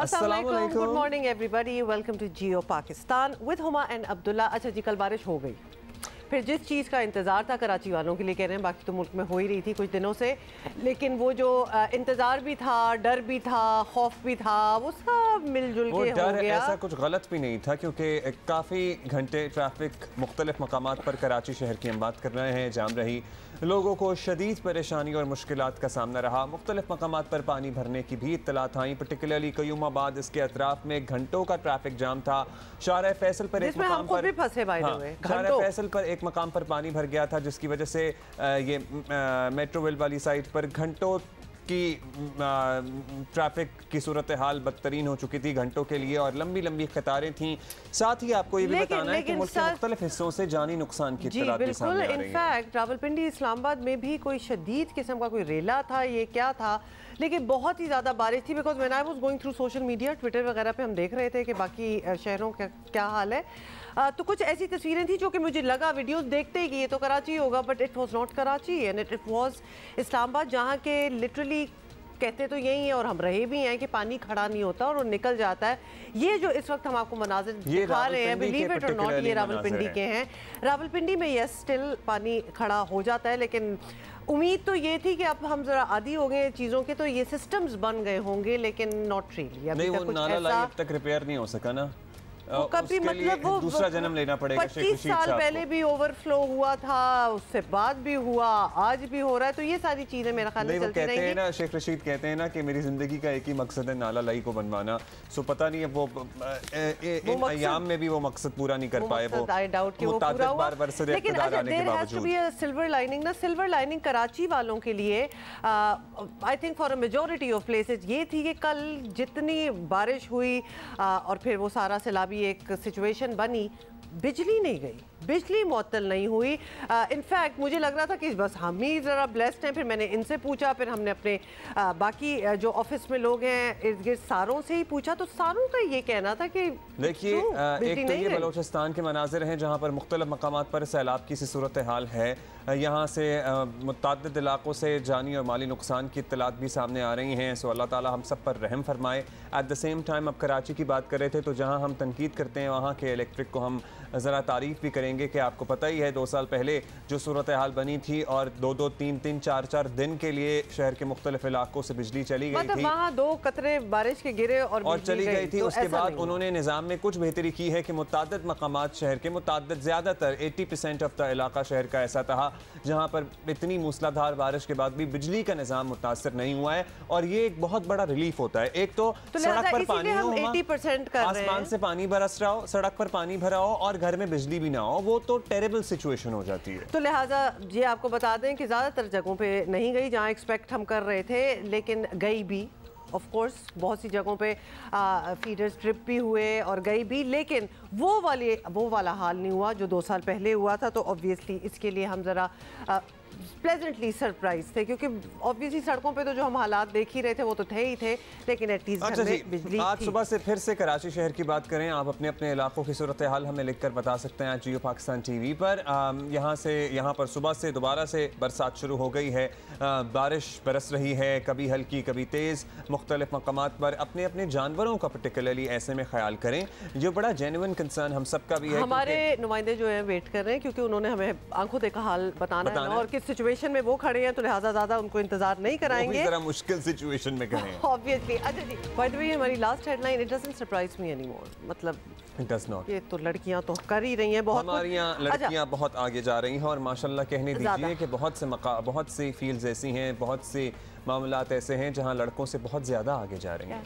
अस्सलामुअलैकुम, good morning everybody, welcome to Geo Pakistan with Huma and Abdullah. अच्छा जी, कल बारिश हो गई, फिर जिस चीज़ का इंतज़ार था कराची वालों के लिए कह रहे हैं, बाकी तो मुल्क में हो ही रही थी कुछ दिनों से, लेकिन वो जो इंतज़ार भी था, डर भी था, खौफ भी था, वो सब मिलजुल के हो गया। ऐसा कुछ गलत भी नहीं था क्योंकि काफ़ी घंटे ट्रैफिक मुख्तलिफ मकामात पर कराची शहर की हम बात कर रहे हैं जाम रही, लोगों को शदीद परेशानी और मुश्किलात का सामना रहा। मुख्तलिफ मकामात पर पानी भरने की भी इत्तलात आई, पर्टिकुलरली कयूमाबाद इसके अतराफ में घंटों का ट्रैफिक जाम था। शाहरा फैसल पर एक मकाम पर एक मकाम पर पानी भर गया था, जिसकी वजह से ये मेट्रोवेल वाली साइड पर घंटों की ट्रैफिक की सूरत हाल बदतरीन हो चुकी थी घंटों के लिए, और लंबी लंबी कतारें थी। साथ ही आपको ये भी बताना है कि मुल्क के मुख्तलिफ हिस्सों से जानी नुकसान की इत्तलात भी सामने आ रही है। इनफैक्ट रावलपिंडी इस्लामाबाद में भी कोई शदीद किस्म का कोई रेला था, ये क्या था, लेकिन बहुत ही ज़्यादा बारिश थी। Because when I was going through social media, Twitter वगैरह पे हम देख रहे थे कि बाकी शहरों का क्या हाल है, तो कुछ ऐसी तस्वीरें थी जो कि मुझे लगा वीडियोस देखते ही कि ये तो कराची होगा, but it was not Karachi and it was Islamabad, जहाँ के लिटरली कहते तो यही है और हम रहे भी हैं कि पानी खड़ा नहीं होता और वो निकल जाता है। ये जो इस वक्त हम आपको मनाजिर दिखा रहे हैं, बिलीव इट और नॉट, ये रावलपिंडी के हैं। रावलपिंडी में यस स्टिल पानी खड़ा हो जाता है, लेकिन उम्मीद तो ये थी कि अब हम जरा आदी हो गए चीज़ों के, तो ये सिस्टम्स बन गए होंगे, लेकिन नॉट रियली। अभी तक कुछ ऐसा अब तक रिपेयर नहीं हो सका ना, कभी मतलब वो दूसरा जन्म लेना पड़ेगा। 25 साल पहले भी ओवरफ्लो हुआ था, उससे बाद भी हुआ, आज भी हो रहा है, तो ये सारी चीजें मेरा ख्याल में चलती रहेंगी। कहते हैं ना, शेख रशीद कहते हैं ना कि मेरी जिंदगी का एक ही मकसद है नाला लाई को बनवाना। सो पता नहीं है वो इन अयाम में भी वो मकसद पूरा नहीं कर पाए, वो आई डाउट कि वो पूरा हुआ। लेकिन सिल्वर लाइनिंग ना, सिल्वर लाइनिंग कराची वालों के लिए I think for a majority of places ये थी कि कल जितनी बारिश हुई और फिर वो सारा सैलाबी एक सिचुएशन बनी, बिजली नहीं गई, बिजली मुअत्तल नहीं हुई। इनफैक्ट मुझे लग रहा था कि बस हम ही ज़रा ब्लेस्ड हैं। फिर मैंने इनसे पूछा, फिर हमने अपने बाकी जो ऑफिस में लोग हैं इर्द गिर्द सारों से ही पूछा, तो सारों का ये कहना था कि देखिए एक तो ये बलोचिस्तान के मनाजिर हैं जहाँ पर मुख्तलिफ मकामात पर सैलाब की सी सूरत हाल है। यहाँ से मुतअद्दिद इलाकों से जानी और माली नुकसान की इत्तलात भी सामने आ रही हैं। सो अल्लाह ताला हम सब पर रहम फरमाए। एट द सेम टाइम अब कराची की बात कर रहे थे, तो जहाँ हम तनकीद करते हैं वहाँ के इलेक्ट्रिक को हम ज़रा तारीफ़ भी करेंगे कि आपको पता ही है 2 साल पहले जो सूरत हाल बनी थी और 2-2, 3-3, 4-4 दिन के लिए शहर के मुख्तलिफ इलाकों से बिजली चली गई थी। वहाँ 2 कतरे बारिश के गिरे और चली गई थी। उसके बाद उन्होंने निज़ाम में कुछ बेहतरी की है कि मुतअद्दिद मकामात शहर के ज़्यादातर 80% ऑफ द इलाका शहर का ऐसा था जहाँ पर इतनी मूसलाधार बारिश के बाद भी बिजली का निज़ाम मुतासर नहीं हुआ है, और ये एक बहुत बड़ा रिलीफ होता है। एक तो सड़क पर पानी हो, 80% आसमान से पानी बरस रहा हो, सड़क पर पानी भरा हो और घर में बिजली भी ना हो, वो तो टेरेबल सिचुएशन हो जाती है। तो लिहाजा ये आपको बता दें कि ज़्यादातर जगहों पे नहीं गई जहाँ एक्सपेक्ट हम कर रहे थे, लेकिन गई भी ऑफ कोर्स। बहुत सी जगहों पे फीडर स्ट्रिप भी हुए और गई भी, लेकिन वो वाला हाल नहीं हुआ जो 2 साल पहले हुआ था। तो ऑब्वियसली इसके लिए हम ज़रा प्लेजेंटली सरप्राइज थे, क्योंकि ऑब्वियसली सड़कों पे तो जो हम हालात देख ही रहे थे वो तो थे ही थे, लेकिन एटलीस्ट घर में बिजली आज थी। सुबह से फिर से कराची शहर की बात करें, आप अपने अपने इलाकों की सूरत हाल हमें लिखकर बता सकते हैं जियो पाकिस्तान टीवी पर। यहाँ पर सुबह से दोबारा से बरसात शुरू हो गई है, बारिश बरस रही है, कभी हल्की कभी तेज़। मुख्तलिफ मकामात पर अपने अपने जानवरों का पर्टिकुलरली ऐसे में ख्याल करें, जो बड़ा जेन्युइन कंसर्न हम सबका भी है। हमारे नुमाइंदे जो है वेट कर रहे हैं, क्योंकि उन्होंने हमें आंखों देखा हाल बताना है, और किस सिचुएशन में वो खड़े हैं, तो लिहाजा ज़्यादा उनको इंतजार नहीं कराएंगे, जरा मुश्किल सिचुएशन में करें ऑब्वियसली। अच्छा जी, बाय द वे हमारी last headline, it doesn't surprise me anymore, मतलब इट डज नॉट। ये तो लड़कियां तो कर ही रही हैं, बहुत हमारी लड़कियां बहुत आगे जा रही हैं, और माशाल्लाह कहने दीजिए कि बहुत सी फील्ड्स ऐसी हैं, बहुत से मामलात ऐसे हैं जहां लड़कों से बहुत ज़्यादा आगे जा रही हैं।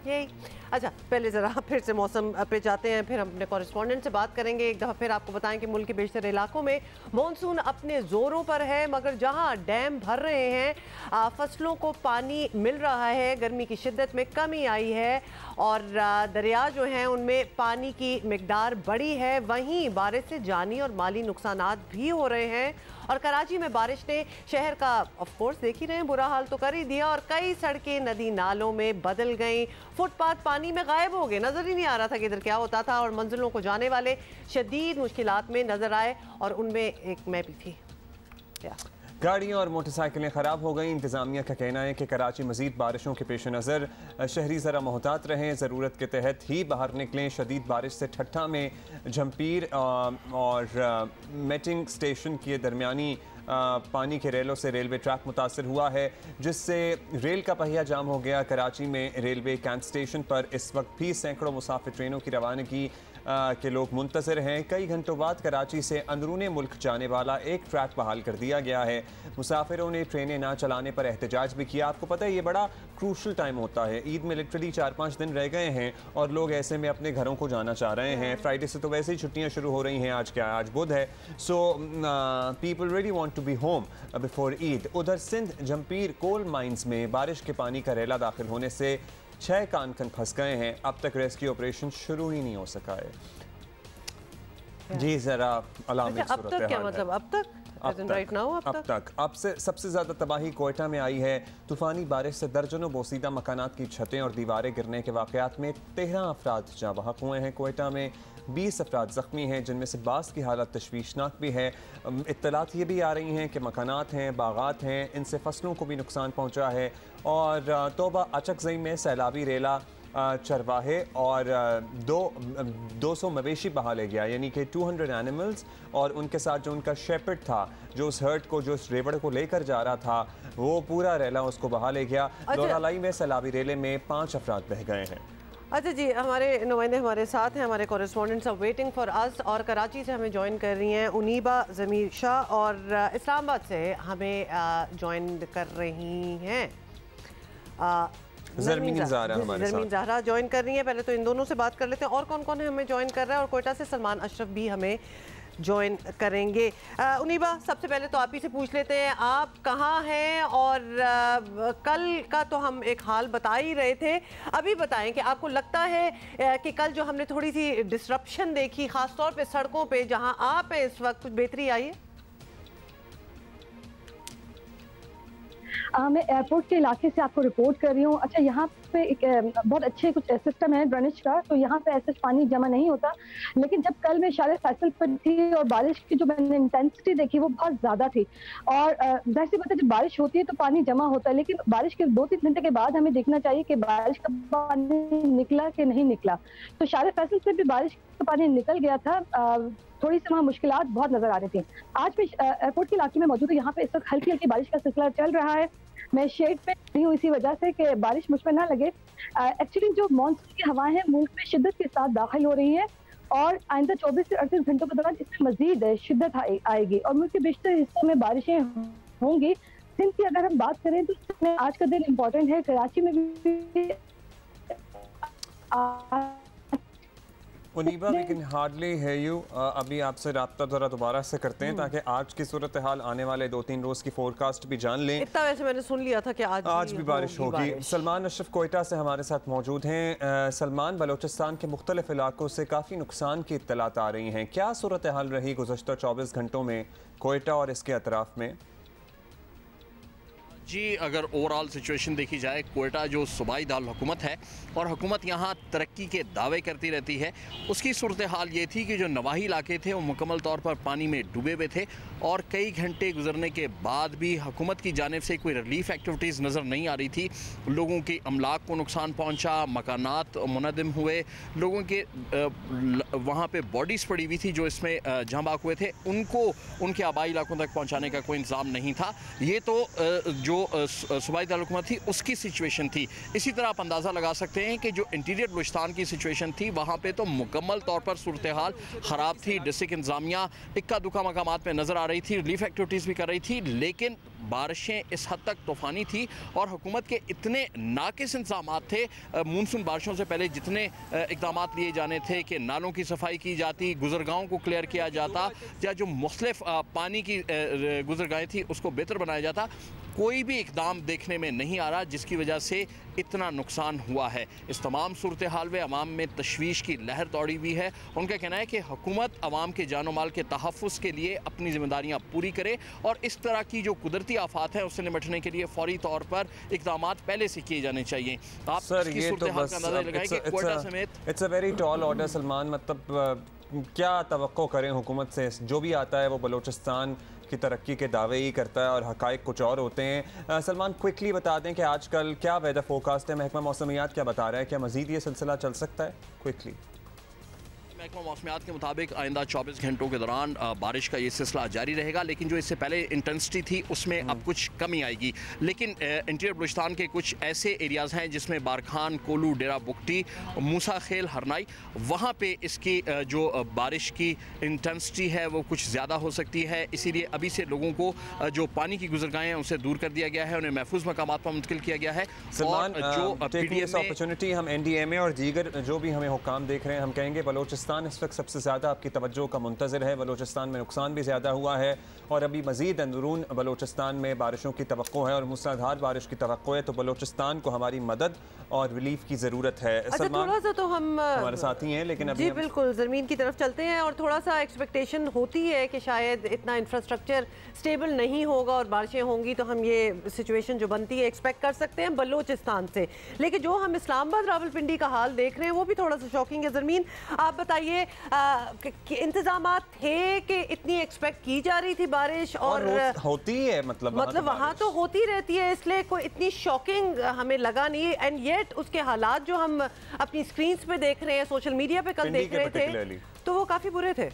यही। अच्छा, पहले ज़रा फिर से मौसम पे जाते हैं, फिर हम अपने कॉरेस्पॉन्डेंट से बात करेंगे। एक दफ़ा फिर आपको बताएं कि मुल्क के बेशतर इलाकों में मानसून अपने ज़ोरों पर है, मगर जहां डैम भर रहे हैं, फसलों को पानी मिल रहा है, गर्मी की शिद्दत में कमी आई है और दरिया जो हैं उनमें पानी की मिकदार बढ़ी है, वहीं बारिश से जानी और माली नुकसानात भी हो रहे हैं। और कराची में बारिश ने शहर का ऑफ कोर्स देख ही रहे हैं बुरा हाल तो कर ही दिया, और कई सड़कें नदी नालों में बदल गई, फुटपाथ पानी में गायब हो गए, नजर ही नहीं आ रहा था कि इधर क्या होता था, और मंजिलों को जाने वाले शदीद मुश्किलात में नजर आए, और उनमें एक मैं भी थी। गाड़ियाँ और मोटरसाइकिलें ख़राब हो गई। इंतज़ामिया का कहना है कि कराची मज़ीद बारिशों के पेश नज़र शहरी ज़रा मोहतात रहें, ज़रूरत के तहत ही बाहर निकलें। शदीद बारिश से ठट्ठा में झम्पीर और मेटिंग स्टेशन के दरमियानी पानी के रेलों से रेलवे ट्रैक मुतासर हुआ है, जिससे रेल का पहिया जाम हो गया। कराची में रेलवे कैंट स्टेशन पर इस वक्त भी सैकड़ों मुसाफिर ट्रेनों की रवानगी के लोग मुंतज़िर हैं। कई घंटों बाद कराची से अंदरूनी मुल्क जाने वाला एक ट्रैक बहाल कर दिया गया है। मुसाफिरों ने ट्रेनें ना चलाने पर एहतजाज भी किया। आपको पता है ये बड़ा क्रूशल टाइम होता है, ईद में लिटरली 4-5 दिन रह गए हैं और लोग ऐसे में अपने घरों को जाना चाह रहे हैं। फ्राइडे से तो वैसे ही छुट्टियां शुरू हो रही हैं। आज क्या है? आज बुध है। So people really want to be home before Eid. उधर सिंध जम्पीर कोल माइंस में बारिश के पानी का रेला दाखिल होने से 6 कानकन फंस गए हैं। अब तक रेस्क्यू ऑपरेशन शुरू ही नहीं हो सका है। जी जरा अलामी अब तक क्या मतलब अब तक अब से सबसे ज़्यादा तबाही कोयटा में आई है। तूफ़ानी बारिश से दर्जनों बोसीदा मकानात की छतें और दीवारें गिरने के वाक़यात में 13 अफराद जाँ बहक हुए हैं। कोयटा में 20 अफराद ज़ख्मी हैं, जिनमें से बास की हालत तशवीशनाक भी है। इत्तलात ये भी आ रही हैं कि मकानात हैं, बागात हैं, इनसे फसलों को भी नुकसान पहुँचा है। और तोबा अचकज़ई में सैलाबी रेला चरवाहे और 200 मवेशी बहा ले गया, यानी कि 200 एनिमल्स और उनके साथ जो उनका शेपर्ड था, जो उस हर्ट को, जो उस रेवड़ को लेकर जा रहा था, वो पूरा रेला उसको बहा ले गया। दोरालाई में सैलाबी रेले में 5 अफराद बह गए हैं। अच्छा जी, हमारे नुमाइंदे हमारे साथ हैं, हमारे correspondents are waiting for us और कराची से हमें ज्वाइन कर रही हैं उनीबा ज़मीर शाह और इस्लामाबाद से हमें ज्वाइन कर रही हैं ज़रमीन ज़हरा ज्वाइन कर रही हैं। पहले तो इन दोनों से बात कर लेते हैं और कौन कौन है हमें ज्वाइन कर रहा है। और कोयटा से सलमान अशरफ भी हमें ज्वाइन करेंगे। उनीबा, सबसे पहले तो आप ही से पूछ लेते हैं, आप कहाँ हैं? और कल का तो हम एक हाल बता ही रहे थे, अभी बताएं कि आपको लगता है कि कल जो हमने थोड़ी सी डिस्ट्रप्शन देखी, ख़ासतौर पे सड़कों पे जहाँ आप हैं इस वक्त, कुछ बेहतरी आई है? मैं एयरपोर्ट के इलाके से आपको रिपोर्ट कर रही हूँ। अच्छा, यहाँ पे एक बहुत अच्छे कुछ सिस्टम है ड्रेनेज का, तो यहाँ पे ऐसे पानी जमा नहीं होता। लेकिन जब कल मैं शारे फैसल पर थी और बारिश की जो मैंने इंटेंसिटी देखी वो बहुत ज़्यादा थी। और जाहिर सी बात है, जब बारिश होती है तो पानी जमा होता है, लेकिन बारिश के 2-3 घंटे के बाद हमें देखना चाहिए कि बारिश का पानी निकला कि नहीं निकला। तो शारे फैसल से भी बारिश का पानी निकल गया था। थोड़ी सी वहाँ मुश्किलात बहुत नजर आ रही थी। आज मैं एयरपोर्ट के इलाके में मौजूद हूँ। यहाँ पे इस वक्त हल्की हल्की बारिश का सिलसिला चल रहा है। मैं शेड पे नहीं हूँ इसी वजह से कि बारिश मुझ पर ना लगे। एक्चुअली जो मानसून की हवाएं हैं मुल्क में शिद्दत के साथ दाखिल हो रही है और आइंदा 24 से 38 घंटों के दौरान इसमें मजीद शिद्दत आएगी और मुल्क के बेशतर हिस्सों में बारिशें होंगी। सिंध की अगर हम बात करें तो आज का दिन इम्पोर्टेंट है। कराची में भी उनीबा, we can hardly hear you. अभी आपसे राब्ता दोबारा से करते हैं ताकि आज की सूरत हाल आने वाले 2-3 रोज की फोरकास्ट भी जान लें। इतना वैसे मैंने सुन लिया था कि आज भी बारिश होगी। सलमान अशरफ कोयटा से हमारे साथ मौजूद हैं। सलमान, बलोचिस्तान के मुख्तलिफ इलाकों से काफ़ी नुकसान की इत्तलात आ रही हैं, क्या सूरत हाल रही गुज़श्ता 24 घंटों में कोयटा और इसके अतराफ़ में? जी, अगर ओवरऑल सिचुएशन देखी जाए, कोयटा जो सूबाई दारुल हुकूमत है और हुकूमत यहाँ तरक्की के दावे करती रहती है, उसकी सूरत हाल ये थी कि जो नवाही इलाके थे वो मुकम्मल तौर पर पानी में डूबे हुए थे और कई घंटे गुजरने के बाद भी हुकूमत की जानिब से कोई रिलीफ एक्टिविटीज़ नज़र नहीं आ रही थी। लोगों की अमलाक को नुकसान पहुँचा, मकानात मुनहदम हुए, लोगों के वहाँ पर बॉडीज़ पड़ी हुई थी जो इसमें जहाँ बाक हुए थे, उनको उनके आबाई इलाकों तक पहुँचाने का कोई इंतज़ाम नहीं था। ये तो जो सूबाई दारुल हुकूमत थी उसकी सिचुएशन थी। इसी तरह आप अंदाज़ा लगा सकते हैं कि जो इंटीरियर बलूचिस्तान की सिचुएशन थी वहाँ पे तो मुकम्मल तौर पर सूरत हाल ख़राब थी। डिस्ट्रिक्ट इंतज़ामिया इक्का दुक्का मकामात में नज़र आ रही थी, रिलीफ एक्टिविटीज़ भी कर रही थी, लेकिन बारिशें इस हद तक तूफ़ानी थी और हुकूमत के इतने नाकिस इंतज़ाम थे। मानसून बारिशों से पहले जितने इक़दाम लिए जाने थे कि नालों की सफाई की जाती, गुज़रगाहों को क्लियर किया जाता या जो मुख्तलिफ पानी की गुज़रगाहें थी उसको बेहतर बनाया जाता, कोई भी इक़दाम देखने में नहीं आ रहा, जिसकी वजह से इतना नुकसान हुआ है। इस तमाम सूरत हाल में अवाम में तशवीश की लहर दौड़ी हुई है। उनका कहना है कि हुकूमत अवाम के जानो माल के तहफ़्फ़ुज़ के लिए अपनी ज़िम्मेदारियाँ पूरी करे और इस तरह की जो कुदरती आफात है उससे निपटने के लिए फौरी तौर पर इक़दाम पहले से किए जाने चाहिए। आप सर ये तो बस it's a very tall order Salman, मतलब क्या तवक्को करें हुकूमत से? जो भी आता है वो बलोचिस्तान की तरक्की के दावे ही करता है और हकायक कुछ और होते हैं। सलमान, क्विकली बता दें कि आजकल क्या वेदर फोरकास्ट है, महकमा मौसमियात क्या बता रहा है, क्या मजीद ये सिलसिला चल सकता है? क्विकली। महकमा मौसमियात के मुताबिक आइंदा 24 घंटों के दौरान बारिश का ये सिलसिला जारी रहेगा, लेकिन जो इससे पहले इंटेंसिटी थी उसमें अब कुछ कमी आएगी। लेकिन इंटीरियर बलूचिस्तान के कुछ ऐसे एरियाज़ हैं जिसमें बारखान, कोलू, डेरा बुगटी, मूसा खेल, हरनाई, वहाँ पे इसकी जो बारिश की इंटेंसिटी है वो कुछ ज़्यादा हो सकती है। इसीलिए अभी से लोगों को जो पानी की गुजरगाहें हैं उनसे दूर कर दिया गया है, उन्हें महफूज मकामात पर मुंतकिल किया गया है। सलमान, जो अपॉर्चुनिटी हम NDMA और दीगर जो भी हमें हुक्काम देख रहे हैं, हम कहेंगे बलोचिस्तान इस वक्त सबसे ज़्यादा आपकी तवज्जो का मुंतज़िर है। बलोचिस्तान में नुकसान भी ज़्यादा हुआ है और अभी मज़ीद अंदरून बलोचिस्तान में बारिशों की तवक्को है और मूसलाधार बारिश की तवक्को है, तो बलोचिस्तान को हमारी मदद और रिलीफ की ज़रूरत है। अच्छा, थोड़ा सा तो हम हमारे साथी हैं, लेकिन अभी जी बिल्कुल ज़मीन की तरफ चलते हैं और थोड़ा सा एक्सपेक्टेशन होती है कि शायद इतना इंफ्रास्ट्रक्चर स्टेबल नहीं होगा और बारिशें होंगी तो हम ये सिचुएशन जो बनती है एक्सपेक्ट कर सकते हैं बलोचिस्तान से। लेकिन जो हम इस्लामाबाद रावलपिंडी का हाल देख रहे हैं वो भी थोड़ा सा शॉकिंग है। ज़मीन, आप बताइए इंतजाम थे कि इतनी एक्सपेक्ट की जा रही थी बारिश और होती है, मतलब वहाँ तो होती रहती है, इसलिए कोई इतनी शॉकिंग हमें लगा नहीं। एंड येट उसके हालात जो हम अपनी स्क्रीन पे देख रहे हैं, सोशल मीडिया पे कल देख रहे थे, तो वो काफी बुरे थे।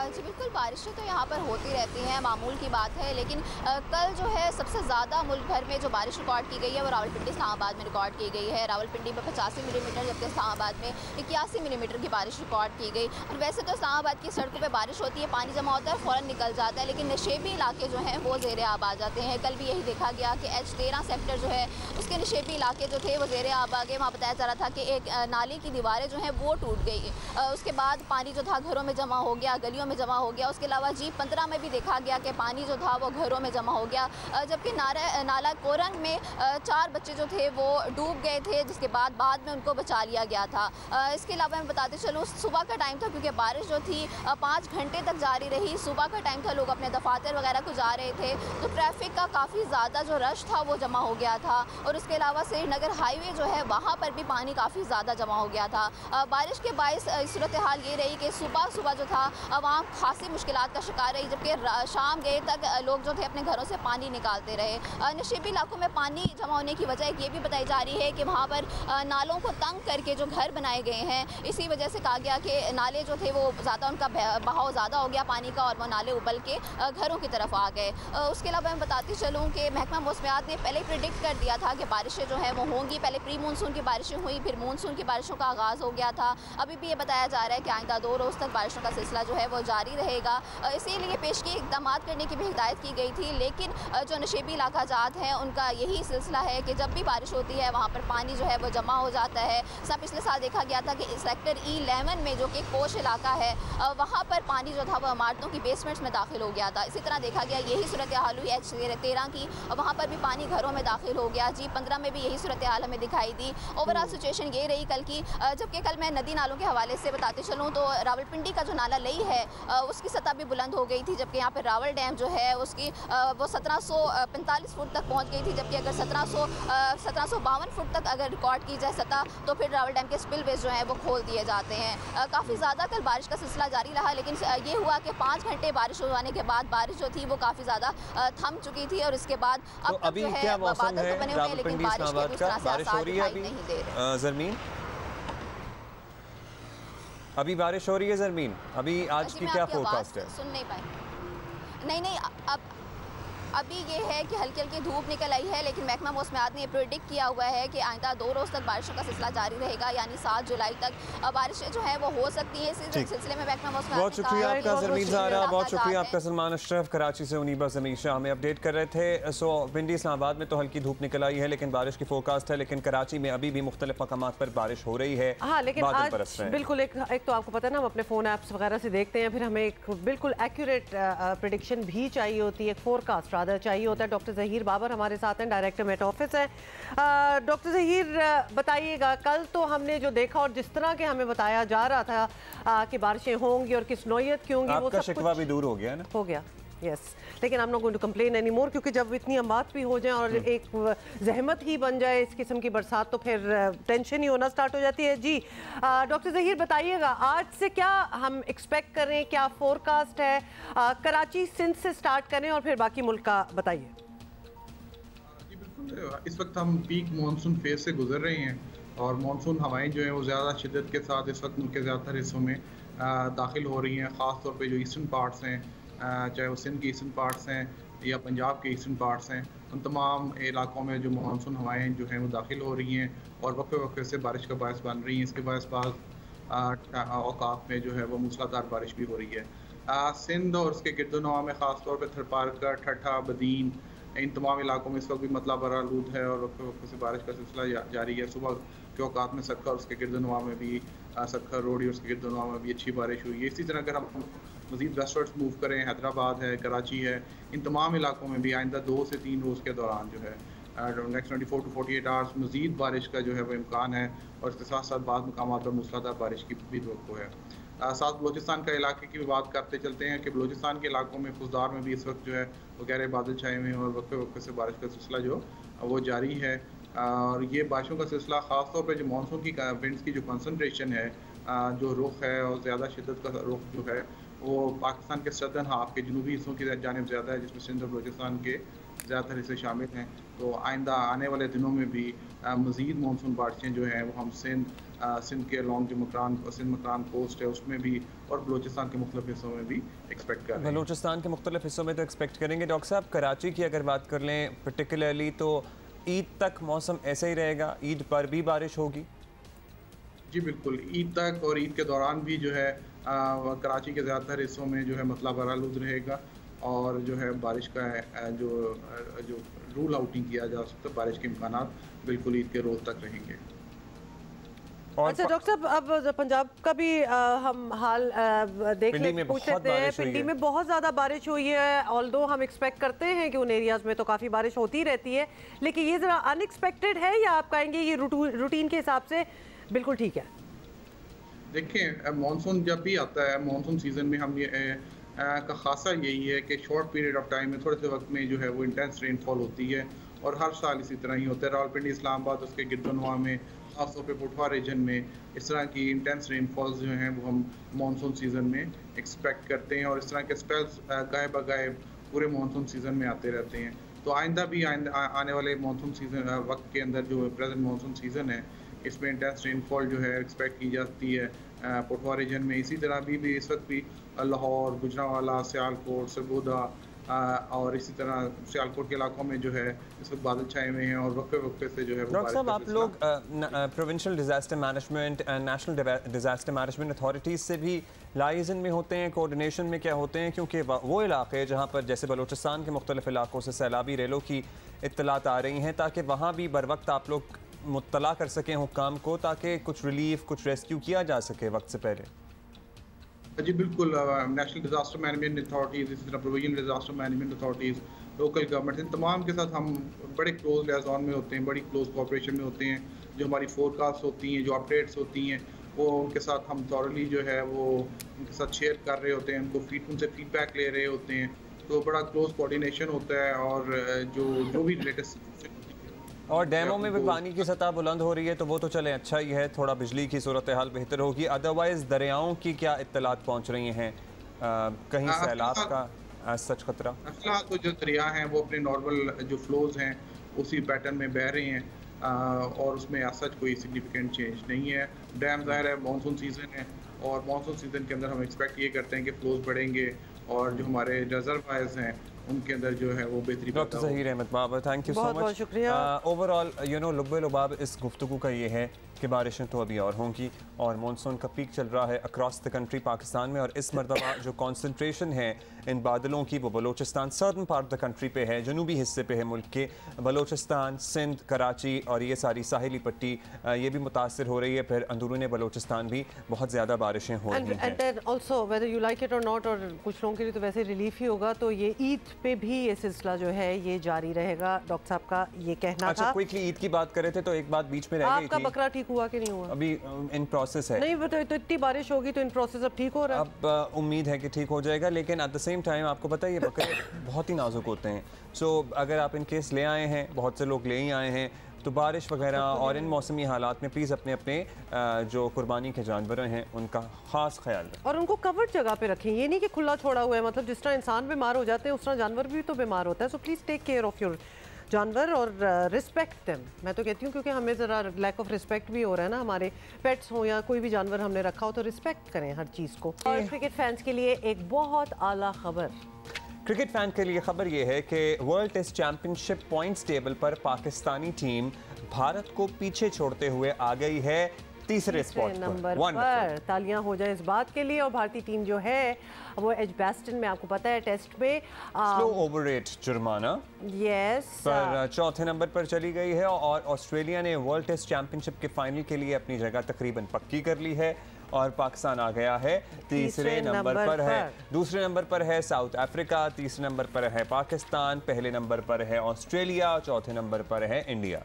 जी बिल्कुल, बारिशें तो यहाँ पर होती रहती हैं, मामूल की बात है। लेकिन कल जो है सबसे ज़्यादा मुल्क भर में जो बारिश रिकॉर्ड की गई है वो रावलपिंडी इस्लामाबाद में रिकॉर्ड की गई है। रावलपिंडी में 85 मिलीमीटर जबकि इस्लामाबाद में 81 मिलीमीटर की बारिश रिकॉर्ड की गई। और वैसे तो इस्लामाबाद की सड़कों पर बारिश होती है, पानी जमा होता है, फ़ौरन निकल जाता है, लेकिन नशेबी इलाके जो हैं वो ज़ेर आब आ जाते हैं। कल भी यही देखा गया कि H13 सेक्टर जो है उसके नशेबी इलाके जो थे वो ज़ेर आब आ गए। वहाँ बताया जा रहा था कि एक नाली की दीवारें जो हैं वो टूट गई। उसके बाद पानी जो था घरों में जमा हो गया, गलियों में जमा हो गया। उसके अलावा G15 में भी देखा गया कि पानी जो था वो घरों में जमा हो गया। जबकि नाला कोरंग में 4 बच्चे जो थे वो डूब गए थे, जिसके बाद में उनको बचा लिया गया था। इसके अलावा मैं बताते चलूँ, सुबह का टाइम था क्योंकि बारिश जो थी 5 घंटे तक जारी रही। सुबह का टाइम था, लोग अपने दफातर वगैरह को जा रहे थे, तो ट्रैफिक का काफ़ी ज़्यादा जो रश था वो जमा हो गया था। और उसके अलावा श्रीनगर हाईवे जो है वहाँ पर भी पानी काफ़ी ज़्यादा जमा हो गया था। बारिश के बायस सूरत हाल ये रही कि सुबह जो था वहाँ खासी मुश्किलात का शिकार रही, जबकि शाम गए तक लोग जो थे अपने घरों से पानी निकालते रहे। नशीबी इलाकों में पानी जमा होने की वजह ये भी बताई जा रही है कि वहाँ पर नालों को तंग करके जो घर बनाए गए हैं, इसी वजह से कहा गया कि नाले जो थे वो ज़्यादा, उनका बहाव ज़्यादा हो गया पानी का और वो नाले उबल के घरों की तरफ आ गए। उसके अलावा मैं बताती चलूँ कि महकमा मौसमियात ने पहले प्रिडिक्ट कर दिया था कि बारिशें जो है वो होंगी। पहले प्री मानसून की बारिशें हुई, फिर मानसून की बारिशों का आगाज़ हो गया था। अभी भी ये बताया जा रहा है कि आइंदा 2 रोज़ तक बारिशों का सिलसिला जो है वो जारी रहेगा। इसीलिए पेशगी इक़दाम करने की भी हिदायत की गई थी। लेकिन जो नशेबी इलाका जात हैं उनका यही सिलसिला है कि जब भी बारिश होती है वहाँ पर पानी जो है वो जमा हो जाता है। पिछले साल देखा गया था कि सेक्टर E11 में जो कि कोश इलाका है वहाँ पर पानी जो था वो इमारतों की बेसमेंट्स में दाखिल हो गया था। इसी तरह देखा गया यही सूरत हाल हुई H13 की, वहाँ पर भी पानी घरों में दाखिल हो गया। G15 में भी यही सूरत हाल हमें दिखाई दी। ओवरऑल सिचुएशन ये रही कल की। जबकि कल मैं नदी नालों के हवाले से बताते चलूँ तो रावलपिंडी का जो नाला लई है उसकी सतह भी बुलंद हो गई थी, जबकि यहाँ पर रावल डैम जो है उसकी वो 1745 फुट तक पहुँच गई थी। जबकि अगर 1752 फुट तक अगर रिकॉर्ड की जाए सतह तो फिर रावल डैम के स्पिलवेज जो हैं वो खोल दिए जाते हैं। काफ़ी ज़्यादा कल बारिश का सिलसिला जारी रहा, लेकिन ये हुआ कि 5 घंटे बारिश हो जाने के बाद बारिश जो थी वो काफ़ी ज़्यादा थम चुकी थी। और इसके बाद अब अभी क्या मौसम है रावलपिंडी इस्लामाबाद का? बारिश हो रही है अभी ज़रमीन? अभी बारिश हो रही है ज़रमीन? अभी आज की क्या फोरकास्ट है? सुन नहीं पाई। नहीं, अब अभी ये है कि हल्की हल्की धूप निकल आई है, लेकिन महकमा मौसमियात ने प्रेडिक्ट किया हुआ है कि आइंदा 2 रोज़ तक बारिशों का सिलसिला जारी रहेगा, यानी 7 जुलाई तक बारिशें जो है वो हो सकती है। इस सिलसिले में महकमा मौसमियात बहुत शुक्रिया आपका ज़रमीन ज़ाहरा, बहुत शुक्रिया आपका सलमान अशरफ। कराची से उनीबा ज़मीन शाह हमें अपडेट कर रहे थे। सो पिंडी इस्लामाबाद में तो हल्की धूप निकल आई है लेकिन बारिश की फोरकास्ट है, लेकिन कराची में अभी भी मुख्तलिफ मकामात पर बारिश हो रही है। हाँ, लेकिन आज बिल्कुल एक तो आपको पता है ना, हम अपने फ़ोन ऐप्स वगैरह से देखते हैं, फिर हमें एक बिल्कुल एक्यूरेट प्रेडिक्शन भी चाहिए होती है, फोरकास्ट रादर चाहिए होता है। डॉक्टर ज़हीर बाबर हमारे साथ हैं, डायरेक्टर मेट ऑफिस है। डॉक्टर ज़हीर बताइएगा, कल तो हमने जो देखा और जिस तरह के हमें बताया जा रहा था कि बारिशें होंगी और किस नौयत की होंगी, वो सब शिकवा भी दूर हो गया ना? हो गया। यस, लेकिन I am not going to complain any more, क्योंकि जब इतनी अमवात भी हो जाए और एक जहमत ही बन जाए इस किस्म की बरसात, तो फिर टेंशन ही होना स्टार्ट हो जाती है। जी डॉक्टर ज़हीर बताइएगा, आज से क्या हम एक्सपेक्ट कर रहे हैं, क्या फोरकास्ट है? कराची सिंध से स्टार्ट करें और फिर बाकी मुल्क का बताइए। जी बिल्कुल, इस वक्त हम पीक मानसून फेज से गुजर रहे हैं और मानसून हवाएं जो है वो ज़्यादा शिद्दत के साथ इस वक्त मुल्क के ज़्यादातर हिस्सों में दाखिल हो रही हैं। ख़ास तौर पे जो ईस्टर्न पार्ट्स हैं, चाहे वो सिंध के ईस्टर्न पार्ट्स हैं या पंजाब के ईस्टर्न पार्ट्स हैं, उन तमाम इलाकों में जो मानसून हवाएं जो हैं वो दाखिल हो रही हैं और वक्फे वक्फे से बारिश का बायस बन रही हैं। इसके बायस औकात में जो है वो मूसलाधार बारिश भी हो रही है। सिंध और उसके गिरदोनवा में ख़ास तौर पर थरपारकर, ठट्ठा, बदीन, इन तमाम इलाकों में इस वक्त भी मतलब बरालूद है और वक्फे वक्फे से बारिश का सिलसिला जारी है। सुबह के औकात में सक्खर और उसके गिरदोनवा में भी, सक्खर, रोडी और उसके गिरदोनवा में भी अच्छी बारिश हुई है। इसी तरह अगर हम मज़ीद वेस्टवर्ड्स मूव करें, हैदराबाद है, कराची है, इन तमाम इलाकों में भी आइंदा 2 से 3 रोज़ के दौरान जो है नेक्स्ट 24 to 48 आवर्स मज़ीद बारिश का जो है वो इम्कान है और इसके साथ साथ बाद मकामात पर मूसलाधार बारिश की भी तवक्को है। साथ बलोचिस्तान का इलाके की भी बात करते चलते हैं कि बलोचिस्तान के इलाकों में खुशदार में भी इस वक्त जो है वो गहरे बादल छाए हुए हैं और वक्फे वक्फे से बारिश का सिलसिला जो वो जारी है। और ये बारिशों का सिलसिला ख़ास तौर पर जो मानसून की विंड्स की जो कंसनट्रेशन है, जो रुख है और ज़्यादा शिद्दत का रुख जो है वो पाकिस्तान के सदर्न हाफ के जनूबी हिस्सों की जानिब ज़्यादा है, जिसमें सिंध और बलोचिस्तान के ज़्यादातर हिस्से शामिल हैं। तो आइंदा आने वाले दिनों में भी मज़ीद मानसून बारिशें जो हैं वो हम सिंध के लॉन्ग जो सिंध मकरान कोस्ट है उसमें भी और बलोचिस्तान के मुख्तलिफ हिस्सों में भी एक्सपेक्ट कर रहे हैं। बलोचिस्तान के मुख्तलिफ हिस्सों में तो एक्सपेक्ट करेंगे। डॉक्टर साहब, कराची की अगर बात कर लें पर्टिकुलरली, तो ईद तक मौसम ऐसे ही रहेगा? ईद पर भी बारिश होगी? जी बिल्कुल, ईद तक और ईद के दौरान भी जो है कराची के ज़्यादातर हिस्सों में जो है मतलब बरालूद रहेगा और जो है बारिश का जो रूल आउटिंग किया जा सकता है, बारिश के इम्कानात बिल्कुल ईद के रोज़ तक रहेंगे। अच्छा डॉक्टर साहब, अब पंजाब का भी हम हाल देख लेते हैं। पिंडी में बहुत ज़्यादा बारिश हुई है। ऑल्दो हम एक्सपेक्ट करते हैं कि उन एरियाज़ में तो काफ़ी बारिश होती रहती है, लेकिन ये ज़रा अनएक्सपेक्टेड है या आप कहेंगे ये रूटीन के हिसाब से बिल्कुल ठीक है? देखिए, मानसून जब भी आता है, मानसून सीज़न में हम ये का खासा यही है कि शॉर्ट पीरियड ऑफ टाइम में, थोड़े से वक्त में जो है वो इंटेंस रेनफॉल होती है और हर साल इसी तरह ही होता है। रावलपिंडी, इस्लामाबाद, उसके गिरदोनवा में, खासतौर पे पुठवा रीजन में इस तरह की इंटेंस रेनफॉल्स जो हैं वो हम मानसून सीज़न में एक्सपेक्ट करते हैं और इस तरह के स्पेल्स गाए बगाए पूरे मानसून सीज़न में आते रहते हैं। तो आइंदा भी आने वाले मानसून सीज़न वक्त के अंदर जो प्रेजेंट मानसून सीज़न है, इसमें इंटेंस रेनफॉल जो है एक्सपेक्ट की जाती है पुठवा रीजन में। इसी तरह भी इस वक्त भी लाहौर, गुजरांवाला, सियालकोट, सरगोदा और इसी तरह सियालकोट के इलाकों में जो है इस वक्त बादल छाए हुए हैं और वक्फे वक्फे से जो है। डॉक्टर साहब, आप लोग provincial disaster management and national disaster management authorities से भी लाइजन में होते हैं, कोऑर्डिनेशन में क्या होते हैं? क्योंकि वो इलाके जहाँ पर जैसे बलूचिस्तान के मुख्तलिफ इलाकों से सैलाबी रेलों की इत्तलात आ रही हैं, ताकि वहाँ भी बर वक्त आप लोग मुत्तला कर सकें हुक्काम को, ताकि कुछ रिलीफ, कुछ रेस्क्यू किया जा सके वक्त से पहले। जी बिल्कुल, नेशनल डिजास्टर मैनेजमेंट अथॉरिटीज़, इसी तरह provisional disaster management authorities, local government, इन तमाम के साथ हम बड़े क्लोज लियाज़ॉन में होते हैं, बड़ी क्लोज कोऑपरेशन में होते हैं। जो हमारी फोरकास्ट होती हैं, जो अपडेट्स होती हैं, वो उनके साथ हम थॉरली जो है वो उनके साथ शेयर कर रहे होते हैं, उनसे फीडबैक ले रहे होते हैं। तो बड़ा क्लोज कोऑर्डिनेशन होता है और जो भी लेटेस्ट और डैमों में भी पानी की सतह बुलंद हो रही है, तो वो तो चले अच्छा ही है, थोड़ा बिजली की सूरत हाल बेहतर होगी। अदरवाइज दरियाओं की क्या इत्तलात पहुँच रही हैं? कहीं सैलाब का सच खतरा? फिलहाल तो जो दरिया हैं वो अपने नॉर्मल जो फ्लोज हैं उसी पैटर्न में बह रहे हैं और उसमें सच कोई सिग्निफिकेंट चेंज नहीं है। डैम ज़ाहिर है मानसून सीज़न है और मानसून सीज़न के अंदर हम एक्सपेक्ट ये करते हैं कि फ्लोज बढ़ेंगे और जो हमारे रिजर्वायर्स हैं उनके अंदर जो है वो बेहतरी। Doctor Zaheer Ahmed Babar, thank you so much. बहुत शुक्रिया। ओवरऑल लुब्बे लुबाब इस गुफ्तगू का ये है कि बारिशें तो अभी और होंगी और मानसून का पीक चल रहा है अक्रॉस द कंट्री पाकिस्तान में, और इस मरतबा जो कॉन्सनट्रेशन है इन बादलों की वो Balochistan, southern part of the country पे है, जनूबी हिस्से पे है मुल्क के। बलोचिस्तान, सिंध, कराची और ये सारी साहिली पट्टी ये भी मुतासर हो रही है। फिर अंदरूनी बलोचिस्तान भी बहुत ज़्यादा बारिशें हो रही हैं। And also whether you like it और नॉट, और कुछ लोगों के लिए तो वैसे रिलीफ ही होगा, तो ये ईद पे भी ये सिलसिला जो है ये जारी रहेगा। डॉक्टर साहब का ये कहना था। अच्छा, क्विकली ईद की बात करें थे तो एक बात बीच में रह गई थी। आपका बकरा ठीक ठीक हुआ कि नहीं हुआ? अभी इन प्रोसेस है। नहीं तो इतनी बारिश होगी तो इन प्रोसेस अब ठीक हो रहा है। अब उम्मीद है कि ठीक हो जाएगा, लेकिन एट द सेम टाइम आपको पता है ये बकरे बहुत ही नाजुक होते हैं। सो अगर आप इन केस ले आए हैं, बहुत से लोग ले ही आए हैं, तो बारिश वगैरह और इन मौसमी हालात में प्लीज़ अपने अपने जो कुर्बानी के जानवर हैं उनका ख़ास ख्याल रखें और उनको कवर्ड जगह पे रखें। ये नहीं कि खुला छोड़ा हुआ है, मतलब जिस तरह इंसान बीमार हो जाते हैं उस तरह जानवर भी तो बीमार होता है। So please take care of your जानवर और रिस्पेक्ट देम। मैं तो कहती हूँ क्योंकि हमें ज़रा लैक ऑफ रिस्पेक्ट भी हो रहा है ना, हमारे पेट्स हो या कोई भी जानवर हमने रखा हो तो रिस्पेक्ट करें हर चीज़ को। और क्रिकेट फैंस के लिए एक बहुत आला खबर। क्रिकेट फैन के लिए खबर ये है कि world test championship points table पर पाकिस्तानी टीम भारत को पीछे छोड़ते हुए आ गई है तीसरे स्पॉट पर। तालियां हो जाए इस बात के लिए। और भारतीय टीम जो है वो एजबैस्टन में, आपको पता है टेस्ट में स्लो ओवर रेट जुर्माना पर चौथे नंबर पर चली गई है और ऑस्ट्रेलिया ने वर्ल्ड टेस्ट चैंपियनशिप के फाइनल के लिए अपनी जगह तकरीबन पक्की कर ली है और पाकिस्तान आ गया है तीसरे नंबर पर है। दूसरे नंबर पर है साउथ अफ्रीका, तीसरे नंबर पर है पाकिस्तान, पहले नंबर पर है ऑस्ट्रेलिया, चौथे नंबर पर है इंडिया।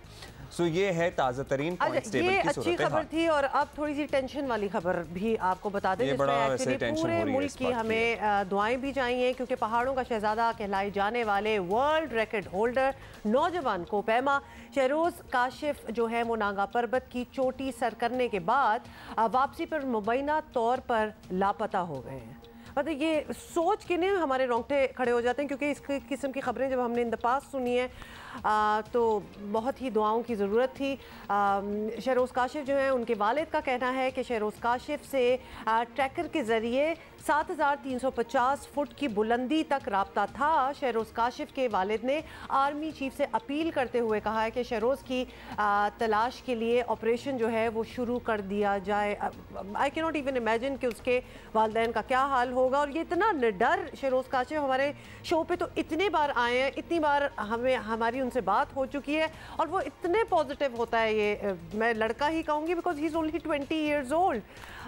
सो ये है ताज़ा तरीन पॉइंट्स टेबल की अच्छी खबर थी। और अब थोड़ी सी टेंशन वाली खबर भी आपको बता दें, जिसमें पूरे मुल्क की हमें दुआएं भी चाहिए, क्योंकि पहाड़ों का शहजादा कहलाए जाने वाले वर्ल्ड रिकॉर्ड होल्डर नौजवान कोपैमा शहरोज़ काशिफ जो है वो नागा पर्वत की चोटी सर करने के बाद वापसी पर मुबैना तौर पर लापता हो गए हैं। मतलब ये सोच के नहीं हमारे रोंगटे खड़े हो जाते हैं, क्योंकि इस किस्म की खबरें जब हमने इन द पास्ट सुनी है तो बहुत ही दुआओं की ज़रूरत थी। शहरोज़ काशिफ जो है उनके वालिद का कहना है कि शहरोज़ काशिफ से ट्रैकर के ज़रिए 7350 फुट की बुलंदी तक राब्ता था। शहरोज़ काशिफ के वालिद ने आर्मी चीफ से अपील करते हुए कहा है कि शहरोज़ की तलाश के लिए ऑपरेशन जो है वो शुरू कर दिया जाए। I can not even imagine कि उसके वालिदैन का क्या हाल होगा। और ये इतना निडर शहरोज़ काशिफ हमारे शो पे तो इतने बार आए हैं, इतनी बार हमारी उनसे बात हो चुकी है और वो इतने पॉजिटिव होता है। ये मैं लड़का ही कहूँगी because he is only 20 years old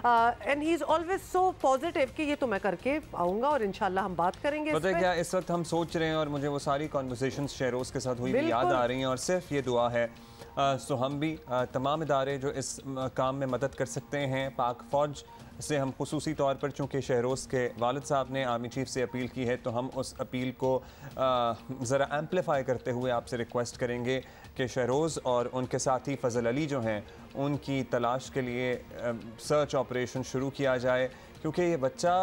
and he is always so positive कि ये तो मैं करके आऊँगा और इंशाल्लाह हम बात करेंगे। पता है क्या, इस वक्त हम सोच रहे हैं और मुझे वो सारी कॉन्वर्सेशंस शहरोज़ के साथ हुई भी याद आ रही हैं और सिर्फ ये दुआ है सो हम भी तमाम इदारे जो इस काम में मदद कर सकते हैं, पाक फ़ौज से हम खुसूसी तौर पर, चूँकि शहरोज़ के वालिद साहब ने आर्मी चीफ से अपील की है, तो हम उस अपील को ज़रा एम्पलीफाई करते हुए आपसे रिक्वेस्ट करेंगे कि शहरोज़ और उनके साथी फ़ज़ल अली जो हैं उनकी तलाश के लिए सर्च ऑपरेशन शुरू किया जाए, क्योंकि ये बच्चा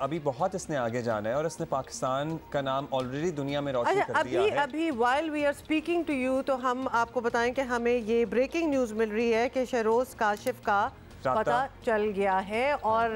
अभी बहुत इसने आगे जाना है और इसने पाकिस्तान का नाम ऑलरेडी दुनिया में रोशन कर दिया है। अभी while we are speaking to you तो हम आपको बताएं कि हमें ये ब्रेकिंग न्यूज़ मिल रही है कि शहरोज़ काशिफ का पता चल गया है और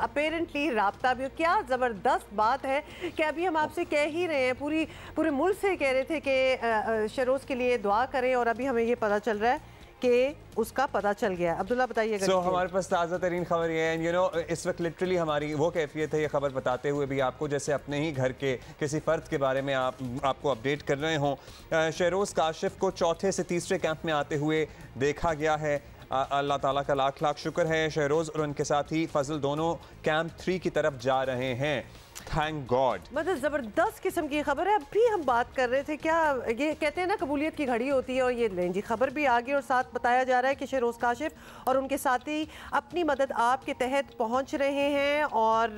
अपेरेंटली राब्ता भी। क्या ज़बरदस्त बात है कि अभी हम आपसे कह ही रहे हैं, पूरे मुल्क से कह रहे थे कि शहरोज़ के लिए दुआ करें और अभी हमें ये पता चल रहा है कि उसका पता चल गया। अब्दुल्ला बताइए। हमारे पास ताज़ा तरीन खबर ये है, यू नो इस वक्त लिटरली हमारी वो कैफियत है ये खबर बताते हुए भी आपको जैसे अपने ही घर के किसी फ़र्द के बारे में आपको अपडेट कर रहे हों। शहरोज़ काशिफ को चौथे से तीसरे कैंप में आते हुए देखा गया है। अल्लाह ताला का लाख लाख शुक्र है। शहरोज़ और उनके साथी फजल दोनों कैंप 3 की तरफ जा रहे हैं। Thank God. मतलब ज़बरदस्त किस्म की खबर है। अभी हम बात कर रहे थे, क्या ये कहते हैं ना कबूलियत की घड़ी होती है, और ये लें जी खबर भी आ गई और साथ बताया जा रहा है कि शहरोज़ काशिफ और उनके साथी अपनी मदद आपके तहत पहुंच रहे हैं। और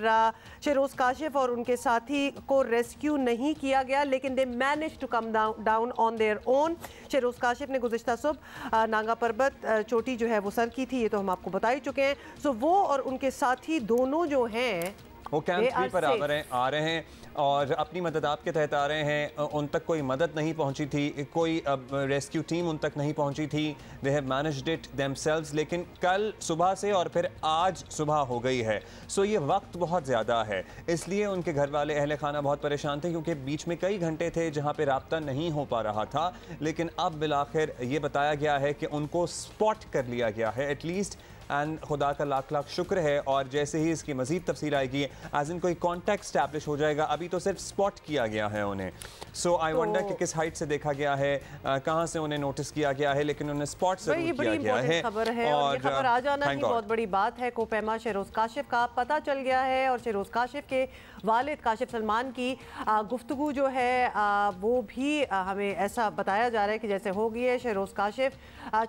शहरोज़ काशिफ और उनके साथी को रेस्क्यू नहीं किया गया, लेकिन they manage to come down on their own. Shehroz Kashif ने गुज़िश्ता सुबह नागा पर्वत चोटी जो है वो सर की थी, ये तो हम आपको बता ही चुके हैं। सो वो और उनके साथी दोनों जो हैं वो कैंप 3 पर आ रहे हैं और अपनी मदद आपके तहत आ रहे हैं। उन तक कोई मदद नहीं पहुंची थी, कोई रेस्क्यू टीम उन तक नहीं पहुंची थी। They have managed it themselves, लेकिन कल सुबह से और फिर आज सुबह हो गई है। सो ये वक्त बहुत ज़्यादा है, इसलिए उनके घर वाले अहले खाना बहुत परेशान थे, क्योंकि बीच में कई घंटे थे जहाँ पर रब्ता नहीं हो पा रहा था। लेकिन अब बिलाखिर ये बताया गया है कि उनको स्पॉट कर लिया गया है एटलीस्ट, एंड खुदा का लाख लाख शुक्र है। और जैसे ही इसकी मजीद तफसील आएगी, एज इन कोई कॉन्टैक्ट स्टैब्लिश हो जाएगा। अभी तो सिर्फ स्पॉट किया गया है उन्हें। सो आई वंडर कि किस हाइट से देखा गया है, कहाँ से उन्हें नोटिस किया गया है, लेकिन उन्हें स्पॉट से किया गया है। खबर है और ये खबर आ जाना ही बहुत बड़ी बात है। कोपैमा शहरोज़ काशिफ का पता चल गया है और शहरोज़ काशिफ के वालिद काशिफ सलमान की गुफ्तगू जो है वो भी हमें ऐसा बताया जा रहा है कि जैसे हो गई है। शहरोज़ काशिफ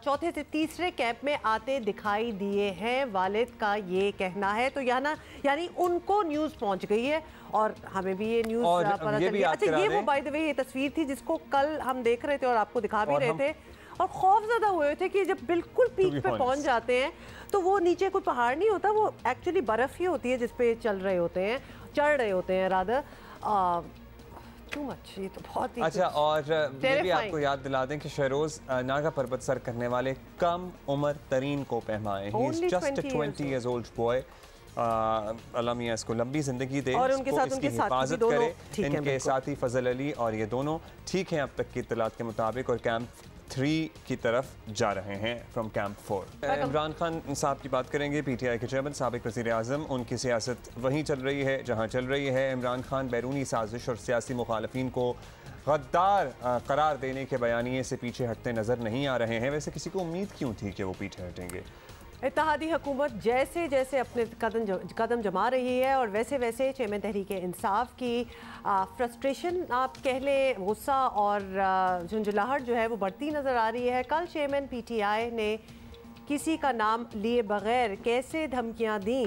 चौथे से तीसरे कैंप में आते दिखाई दिए हैं, वालिद का ये कहना है। तो यानी उनको न्यूज़ पहुंच गई है और हमें भी ये न्यूज़ पता चली। अच्छा, ये वो बाय द वे ये तस्वीर थी जिसको कल हम देख रहे थे और आपको दिखा भी रहे थे और खौफज़दा हुए थे कि जब बिल्कुल पीक पे पहुंच जाते हैं तो वो नीचे कोई पहाड़ नहीं होता, वो एक्चुअली बर्फ़ ही होती है जिस पे चल रहे होते हैं, चढ़ रहे होते हैं रादर। टू मच, ये तो बहुत ही अच्छा। और ये भी आपको याद दिला दें कि शहरोज़ नागा पर्वत सर करने वाले कम उम्र तरीन को पैमाए। He is just 20 years old boy। अल्लाह मियां इसको लंबी ज़िंदगी दे और उनके साथ उनकी हिफाजत करे। इनके साथी फजल अली और ये दोनों ठीक हैं अब तक की इत्तलात के मुताबिक और कैंप 3 की तरफ जा रहे हैं फ्रॉम कैंप 4। इमरान खान साहब की बात करेंगे, PTI के चेयरमैन, साबिक वज़ीर आज़म। उनकी सियासत वहीं चल रही है जहाँ चल रही है। इमरान खान बैरूनी साजिश और सियासी मुखालफिन को गद्दार करार देने के बयानिए से पीछे हटते नज़र नहीं आ रहे हैं। वैसे किसी को उम्मीद क्यों थी कि वो पीछे हटेंगे? इत्तेहादी हुकूमत जैसे जैसे अपने कदम जमा रही है और वैसे वैसे चेयरमैन तहरीक इंसाफ की फ्रस्ट्रेशन आप कह लें, गुस्सा और झुंझलाहट जो है वो बढ़ती नज़र आ रही है। कल चेयरमैन PTI ने किसी का नाम लिए बगैर कैसे धमकियां दी,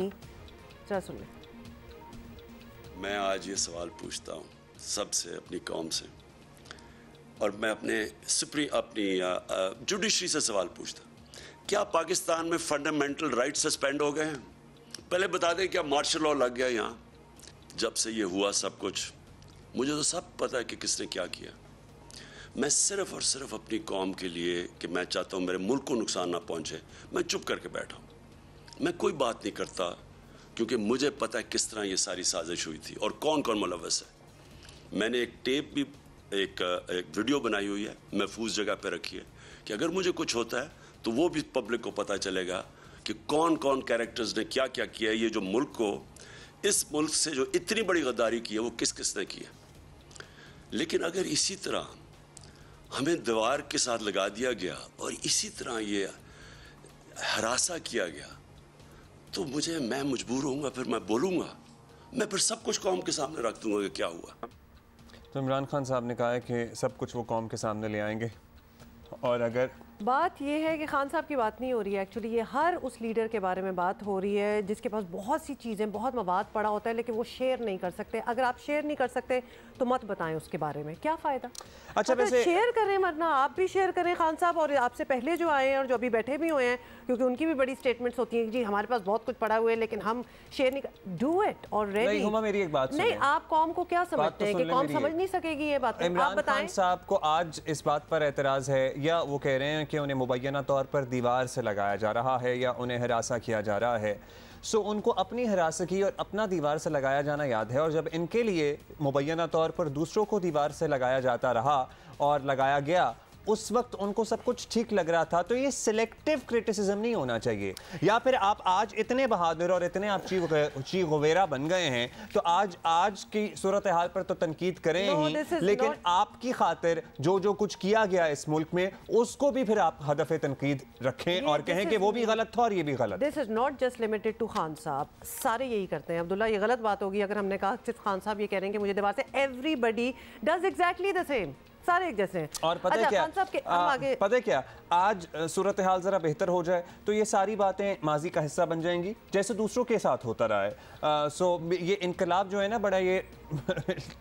जरा सुन लें। मैं आज ये सवाल पूछता हूँ सबसे, अपनी कौम से, और मैं अपनी जुडिशरी से सवाल पूछता, क्या पाकिस्तान में फंडामेंटल राइट सस्पेंड हो गए हैं? पहले बता दें, क्या मार्शल लॉ लग गया यहाँ? जब से ये हुआ सब कुछ, मुझे तो सब पता है कि किसने क्या किया। मैं सिर्फ और सिर्फ अपनी कौम के लिए कि मैं चाहता हूँ मेरे मुल्क को नुकसान ना पहुँचे, मैं चुप करके बैठा हूँ। मैं कोई बात नहीं करता क्योंकि मुझे पता है किस तरह ये सारी साजिश हुई थी और कौन कौन मुलव्वस है। मैंने एक टेप भी, एक वीडियो बनाई हुई है, महफूज जगह पर रखी है कि अगर मुझे कुछ होता है तो वो भी पब्लिक को पता चलेगा कि कौन कौन कैरेक्टर्स ने क्या क्या किया। ये जो मुल्क को, इस मुल्क से जो इतनी बड़ी गद्दारी की है वो किस किस ने की है। लेकिन अगर इसी तरह हमें दीवार के साथ लगा दिया गया और इसी तरह ये हरासा किया गया तो मैं मजबूर होऊंगा, फिर मैं बोलूँगा, मैं फिर सब कुछ कौम के सामने रख दूंगा कि क्या हुआ। तो इमरान खान साहब ने कहा है कि सब कुछ वो कौम के सामने ले आएंगे। और अगर बात यह है कि खान साहब की बात नहीं हो रही है, एक्चुअली ये हर उस लीडर के बारे में बात हो रही है जिसके पास बहुत सी चीज़ें, बहुत मवाद पड़ा होता है लेकिन वो शेयर नहीं कर सकते। अगर आप शेयर नहीं कर सकते तो मत बताएं उसके बारे में, क्या फ़ायदा। अच्छा, वैसे शेयर करें, वरना आप भी शेयर करें खान साहब, और आपसे पहले जो आए हैं और जो अभी बैठे भी हुए हैं, क्योंकि उनकी भी बड़ी स्टेटमेंट्स होती हैं कि जी हमारे पास बहुत कुछ पड़ा हुआ है लेकिन हम शेयर नहीं। Do it already. मेरी एक बात नहीं, आप कौम को क्या समझते हैं कि कौम समझ नहीं सकेगी ये बात? इमरान खान साहब को आज इस बात पर एतराज़ है या वो कह रहे हैं कि उन्हें मुबैना तौर पर दीवार से लगाया जा रहा है या उन्हें हरासा किया जा रहा है। सो उनको अपनी हरासगी और अपना दीवार से लगाया जाना याद है, और जब इनके लिए मुबैना तौर पर दूसरों को दीवार से लगाया जाता रहा और लगाया गया, उस वक्त उनको सब कुछ ठीक लग रहा था। तो ये सिलेक्टिव क्रिटिसिज्म नहीं होना चाहिए। या फिर आप आज इतने बहादुर और इतने आप चीख गवेरा बन गए हैं तो आज की सूरत हाल पर तो तनकीद करें ही, लेकिन आपकी खातिर जो कुछ किया गया इस मुल्क में उसको भी फिर आप हदफ तनकीद रखें और कहें कि वो भी गलत था और ये भी गलत। This is not just limited to Khan साहब, सारे यही करते हैं। अब्दुल्ला, ये गलत बात होगी अगर हमने कहा सिर्फ खान साहब ये कह रहे हैं कि मुझे दीवार से। Everybody does exactly the same, सारे एक जैसे हैं। और पता है क्या, पता है क्या, आज सूरत हाल जरा बेहतर हो जाए तो ये सारी बातें माजी का हिस्सा बन जाएंगी जैसे दूसरों के साथ होता रहा है। सो ये इनकलाब जो है ना, बड़ा ये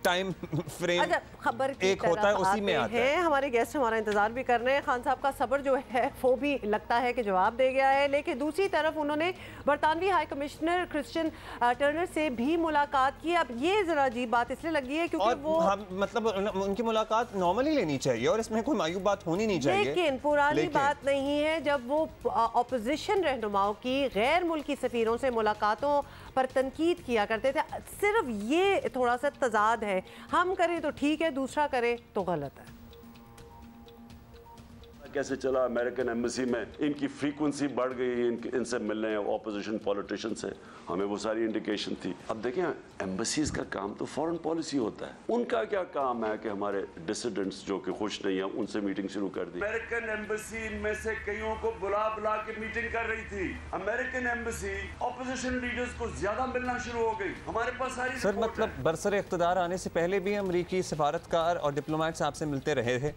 टाइम फ्रेम खबर एक होता है, उसी में आता है। हमारे गेस्ट हमारा इंतजार भी कर रहे हैं। खान साहब का सब्र जो है वो भी लगता है कि जवाब दे गया है, लेकिन दूसरी तरफ उन्होंने बरतानवी हाई कमिश्नर क्रिश्चियन टर्नर से भी मुलाकात की। अब ये जरा अजीब बात इसलिए लगी है क्योंकि वो मतलब उनकी मुलाकात नॉर्मली लेनी चाहिए और इसमें कोई मायूब बात होनी नहीं चाहिए। लेकिन पुरानी बात नहीं है जब वो ऑपोजिशन रहनुमाओं की गैर मुल्की सफीरों से मुलाकातों पर तनकीद किया करते थे। सिर्फ ये थोड़ा सा तजाद है, हम करें तो ठीक है, दूसरा करे तो गलत है। कैसे चला अमेरिकन एम्बेसी में, इनकी फ्रीक्वेंसी बढ़ गई इनसे मिलने ऑपोजिशन पॉलिटिशियन से, हमें वो सारी इंडिकेशन थी। अब देखें एम्बेसीज का काम तो फॉरेन पॉलिसी होता है, उनका क्या काम है कि हमारे डिसिडेंट्स जो कि खुश नहीं है उनसे मीटिंग शुरू कर दी। अमेरिकन एम्बेसी इनमें से कईयों को बुला के मीटिंग कर रही थी। अमेरिकन एम्बेसी ऑपोजिशन लीडर्स को ज्यादा मिलना शुरू हो गई। हमारे पास सारी सर मतलब बरसर इख्तिदार आने से पहले भी अमरीकी सफारतकार और डिप्लोमेट्स आपसे मिलते रहे थे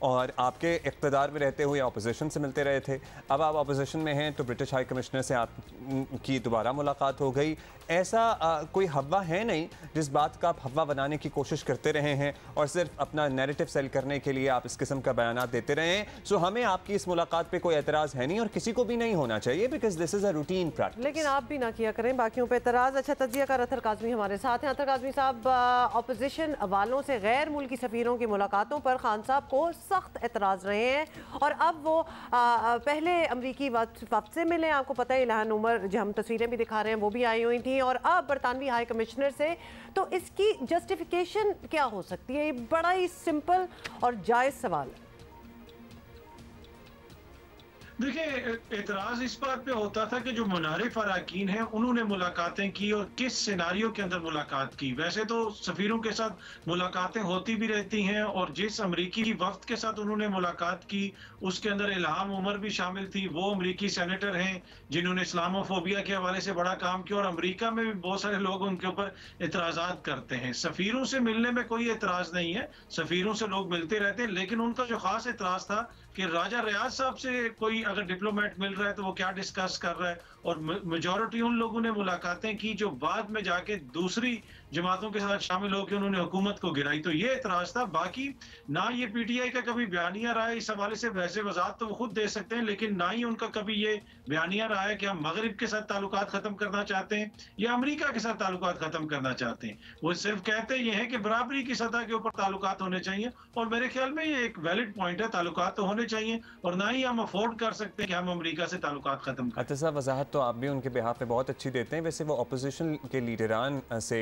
और आपके इख्तिदार में रहते हुए अपोजिशन से मिलते रहे थे। अब आप अपोजिशन में हैं तो ब्रिटिश हाई कमिश्नर से आपकी दोबारा मुलाकात हो गई। ऐसा कोई हवा है नहीं जिस बात का आप हवा बनाने की कोशिश करते रहे हैं और सिर्फ अपना नैरेटिव सेल करने के लिए आप इस किस्म का बयान देते रहे हैं। सो हमें आपकी इस मुलाकात पे कोई एतराज़ है नहीं और किसी को भी नहीं होना चाहिए, because this is a routine practice. लेकिन आप भी ना किया करें बाकियों पे एतराज़। अच्छा, तजियाकार अतर काज़मी हमारे साथ हैं। अतर काज़मी साहब, अपोजिशन वालों से गैर मुल्की सफ़ीरों की मुलाकातों पर खान साहब को सख्त एतराज़ रहे हैं और अब वो पहले अमरीकी वफ़द से मिले। आपको पता है इल्हान उमर, जो हम तस्वीरें भी दिखा रहे हैं, वो भी आई हुई थी और अब बरतानवी हाई कमिश्नर से। तो इसकी जस्टिफिकेशन क्या हो सकती है? ये बड़ा ही सिंपल और जायज़ सवाल है। देखिए, एतराज़ इस बात पे होता था कि जो मुनारिफ अराकीन हैं उन्होंने मुलाकातें की और किस सिनारियो के अंदर मुलाकात की। वैसे तो सफ़ीरों के साथ मुलाकातें होती भी रहती हैं और जिस अमरीकी वफ़द के साथ उन्होंने मुलाकात की उसके अंदर इल्हाम उमर भी शामिल थी। वो अमरीकी सेनेटर हैं जिन्होंने इस्लामोफोबिया के हवाले से बड़ा काम किया और अमरीका में भी बहुत सारे लोग उनके ऊपर एतराज़ात करते हैं। सफ़ीरों से मिलने में कोई एतराज़ नहीं है, सफ़ीरों से लोग मिलते रहते हैं, लेकिन उनका जो ख़ास एतराज़ था कि राजा रियाज साहब से कोई अगर डिप्लोमेट मिल रहा है तो वो क्या डिस्कस कर रहा है। और मेजॉरिटी उन लोगों ने मुलाकातें की जो बाद में जाके दूसरी जमातों के साथ शामिल होकर उन्होंने हुकूमत को गिराई। तो ये एतराज था। बाकी ना ये पीटीआई का कभी बयानिया रहा है इस हवाले से, वैसे वजाहत तो वो खुद दे सकते हैं, लेकिन ना ही उनका कभी ये बयानिया रहा है कि हम मगरिब के साथ ताल्लुकात खत्म करना चाहते हैं या अमरीका के साथ ताल्लुकात खत्म करना चाहते हैं। वो सिर्फ कहते ये हैं कि बराबरी की सतह के ऊपर ताल्लुकात होने चाहिए और मेरे ख्याल में ये एक वैलिड पॉइंट है, ताल्लुकात तो होने चाहिए और ना ही हम अफोर्ड कर सकते हैं कि हम अमरीका से ताल्लुकात खत्म करें। अच्छा साहब, वजाहत तो आप भी उनके बिहाफ पे बहुत अच्छी देते हैं। वैसे वो अपोजिशन के लीडरान से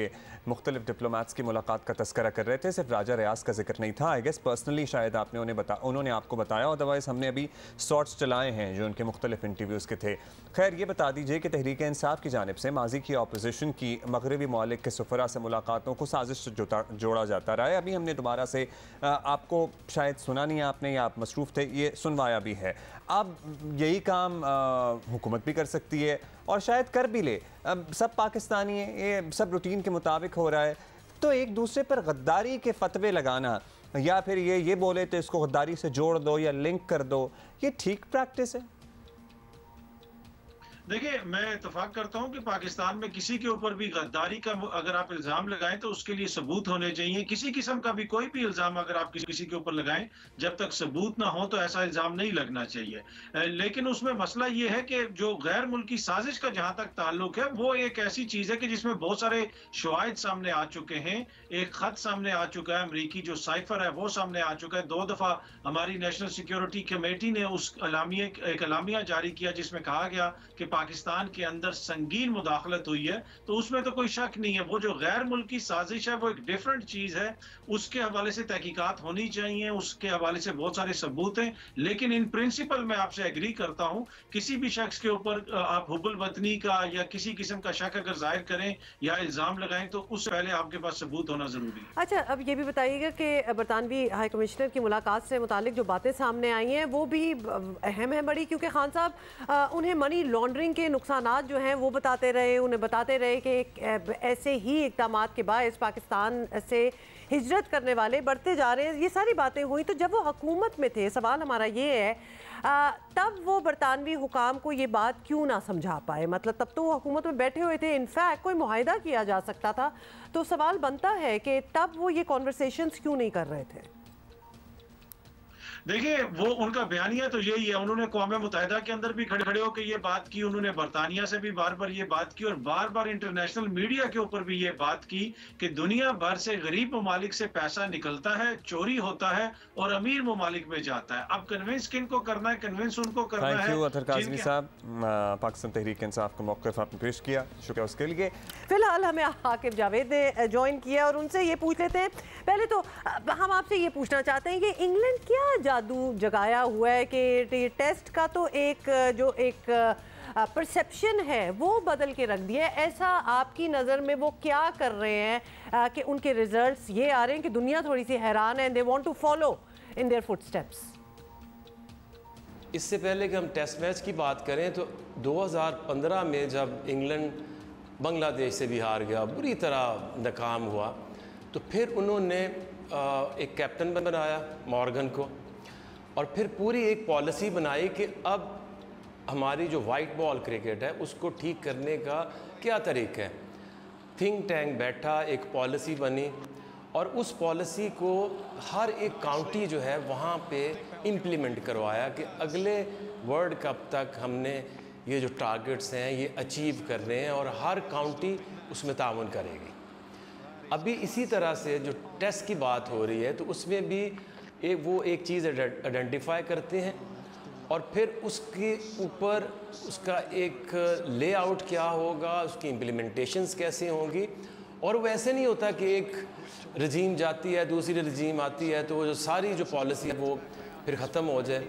मुख्तलिफ डिप्लोमेट्स की मुलाकात का तस्करा कर रहे थे, सिर्फ राजा रियाज का जिक्र नहीं था। आई गेस पर्सनली शायद आपने उन्होंने आपको बताया, अदरवाइज़ हमने अभी शॉर्ट्स चलाए हैं जो उनके मुख्तलिफ इंटरव्यूज़ के थे। खैर, ये बता दीजिए कि तहरीक इंसाफ की जानिब से माजी की अपोजिशन की मगरबी ममालिक के सफरा से मुलाकातों को साजिश से जोड़ा जाता रहा है। अभी हमने दोबारा से आपको शायद सुना नहीं, आपने या आप मसरूफ़ थे, ये सुनवाया भी है। अब यही काम हुकूमत भी कर सकती है और शायद कर भी ले। अब सब पाकिस्तानी है, ये सब रूटीन के मुताबिक हो रहा है, तो एक दूसरे पर गद्दारी के फतवे लगाना या फिर ये बोले तो इसको गद्दारी से जोड़ दो या लिंक कर दो, ये ठीक प्रैक्टिस है? देखिए, मैं इत्तेफाक करता हूं कि पाकिस्तान में किसी के ऊपर भी गद्दारी का अगर आप इल्ज़ाम लगाएं तो उसके लिए सबूत होने चाहिए। किसी किस्म का भी कोई भी इल्ज़ाम अगर आप किसी के ऊपर लगाएं, जब तक सबूत ना हो तो ऐसा इल्ज़ाम नहीं लगना चाहिए। लेकिन उसमें मसला ये है कि जो गैर मुल्की साजिश का जहां तक ताल्लुक है वो एक ऐसी चीज़ है कि जिसमें बहुत सारे शवाहिद सामने आ चुके हैं। एक ख़त सामने आ चुका है, अमरीकी जो साइफर है वो सामने आ चुका है। 2 दफ़ा हमारी नेशनल सिक्योरिटी कमेटी ने एक अलामिया जारी किया जिसमें कहा गया कि पाकिस्तान के अंदर संगीन मुदाखलत हुई है। तो उसमें तो कोई शक नहीं है, वो जो गैर मुल्की साजिश है वो एक डिफरेंट चीज है, उसके हवाले से तहकीकात होनी चाहिए, उसके हवाले से बहुत सारे सबूत हैं। लेकिन इन प्रिंसिपल मैं आपसे एग्री करता हूं, किसी भी शख्स के ऊपर आप हुब्बुल वतनी का या किसी किस्म का शक अगर जाहिर करें या इल्जाम लगाएं तो उससे पहले आपके पास सबूत होना जरूरी है। अच्छा, अब ये भी बताइएगा कि बरतानवी हाई कमिश्नर की मुलाकात से मुतालिक जो बातें सामने आई हैं वो भी अहम है बड़ी, क्योंकि खान साहब उन्हें मनी लॉन्ड्रिंग के नुकसानात जो हैं वो बताते रहे, उन्हें बताते रहे कि ऐसे ही इक़दामात के बायस पाकिस्तान से हिजरत करने वाले बढ़ते जा रहे हैं। ये सारी बातें हुई, तो जब वो हुकूमत में थे, सवाल हमारा ये है तब वो बरतानवी हुकाम को ये बात क्यों ना समझा पाए? मतलब तब तो वो हुकूमत में बैठे हुए थे, इनफैक्ट कोई मुआहिदा किया जा सकता था। तो सवाल बनता है कि तब वो ये कॉन्वर्सेशंस क्यों नहीं कर रहे थे? देखिए, वो उनका बयानिया तो यही है, उन्होंने कौम मुत्तहिदा के अंदर भी खड़े होकर ये बात की, उन्होंने बरतानिया से भी बार बार ये बात की और बार बार इंटरनेशनल मीडिया के ऊपर भी ये बात की कि दुनिया भर से गरीब ममालिक से पैसा निकलता है, चोरी होता है और अमीर ममालिक में जाता है। अब कन्विंस किनको करना है, कन्विंस उनको करना है। थैंक यू अतर काज़मी साहब, पाकिस्तान तहरीक इंसाफ का मौक़िफ़ आपने पेश किया, शुक्रिया उसके लिए। फिलहाल हमें आकिब जावेद ने ज्वाइन किया और उनसे ये पूछ लेते हैं, पहले तो हम आपसे ये पूछना चाहते हैं कि इंग्लैंड क्या जादू जगाया हुआ है कि टेस्ट का तो एक परसेप्शन है वो बदल के रख दिया है। ऐसा आपकी नज़र में वो क्या कर रहे हैं कि उनके रिजल्ट्स ये आ रहे हैं कि दुनिया थोड़ी सी हैरान है, they want to follow in their footsteps? इससे पहले कि हम टेस्ट मैच की बात करें तो 2015 में जब इंग्लैंड बांग्लादेश से भी हार गया, बुरी तरह नाकाम हुआ, तो फिर उन्होंने एक कैप्टन बनाया मॉर्गन को, और फिर पूरी एक पॉलिसी बनाई कि अब हमारी जो वाइट बॉल क्रिकेट है उसको ठीक करने का क्या तरीका है। थिंक टैंक बैठा, एक पॉलिसी बनी, और उस पॉलिसी को हर एक काउंटी जो है वहाँ पे इम्प्लीमेंट करवाया कि अगले वर्ल्ड कप तक हमने ये जो टारगेट्स हैं ये अचीव कर रहे हैं, और हर काउंटी उसमें ताउन करेगी। अभी इसी तरह से जो टेस्ट की बात हो रही है तो उसमें भी एक चीज़ आइडेंटिफाई करते हैं, और फिर उसके ऊपर उसका एक लेआउट क्या होगा, उसकी इम्प्लीमेंटेशंस कैसे होंगी। और वो ऐसे नहीं होता कि एक रजीम जाती है, दूसरी रजीम आती है, तो वो जो सारी जो पॉलिसी है वो फिर ख़त्म हो जाए।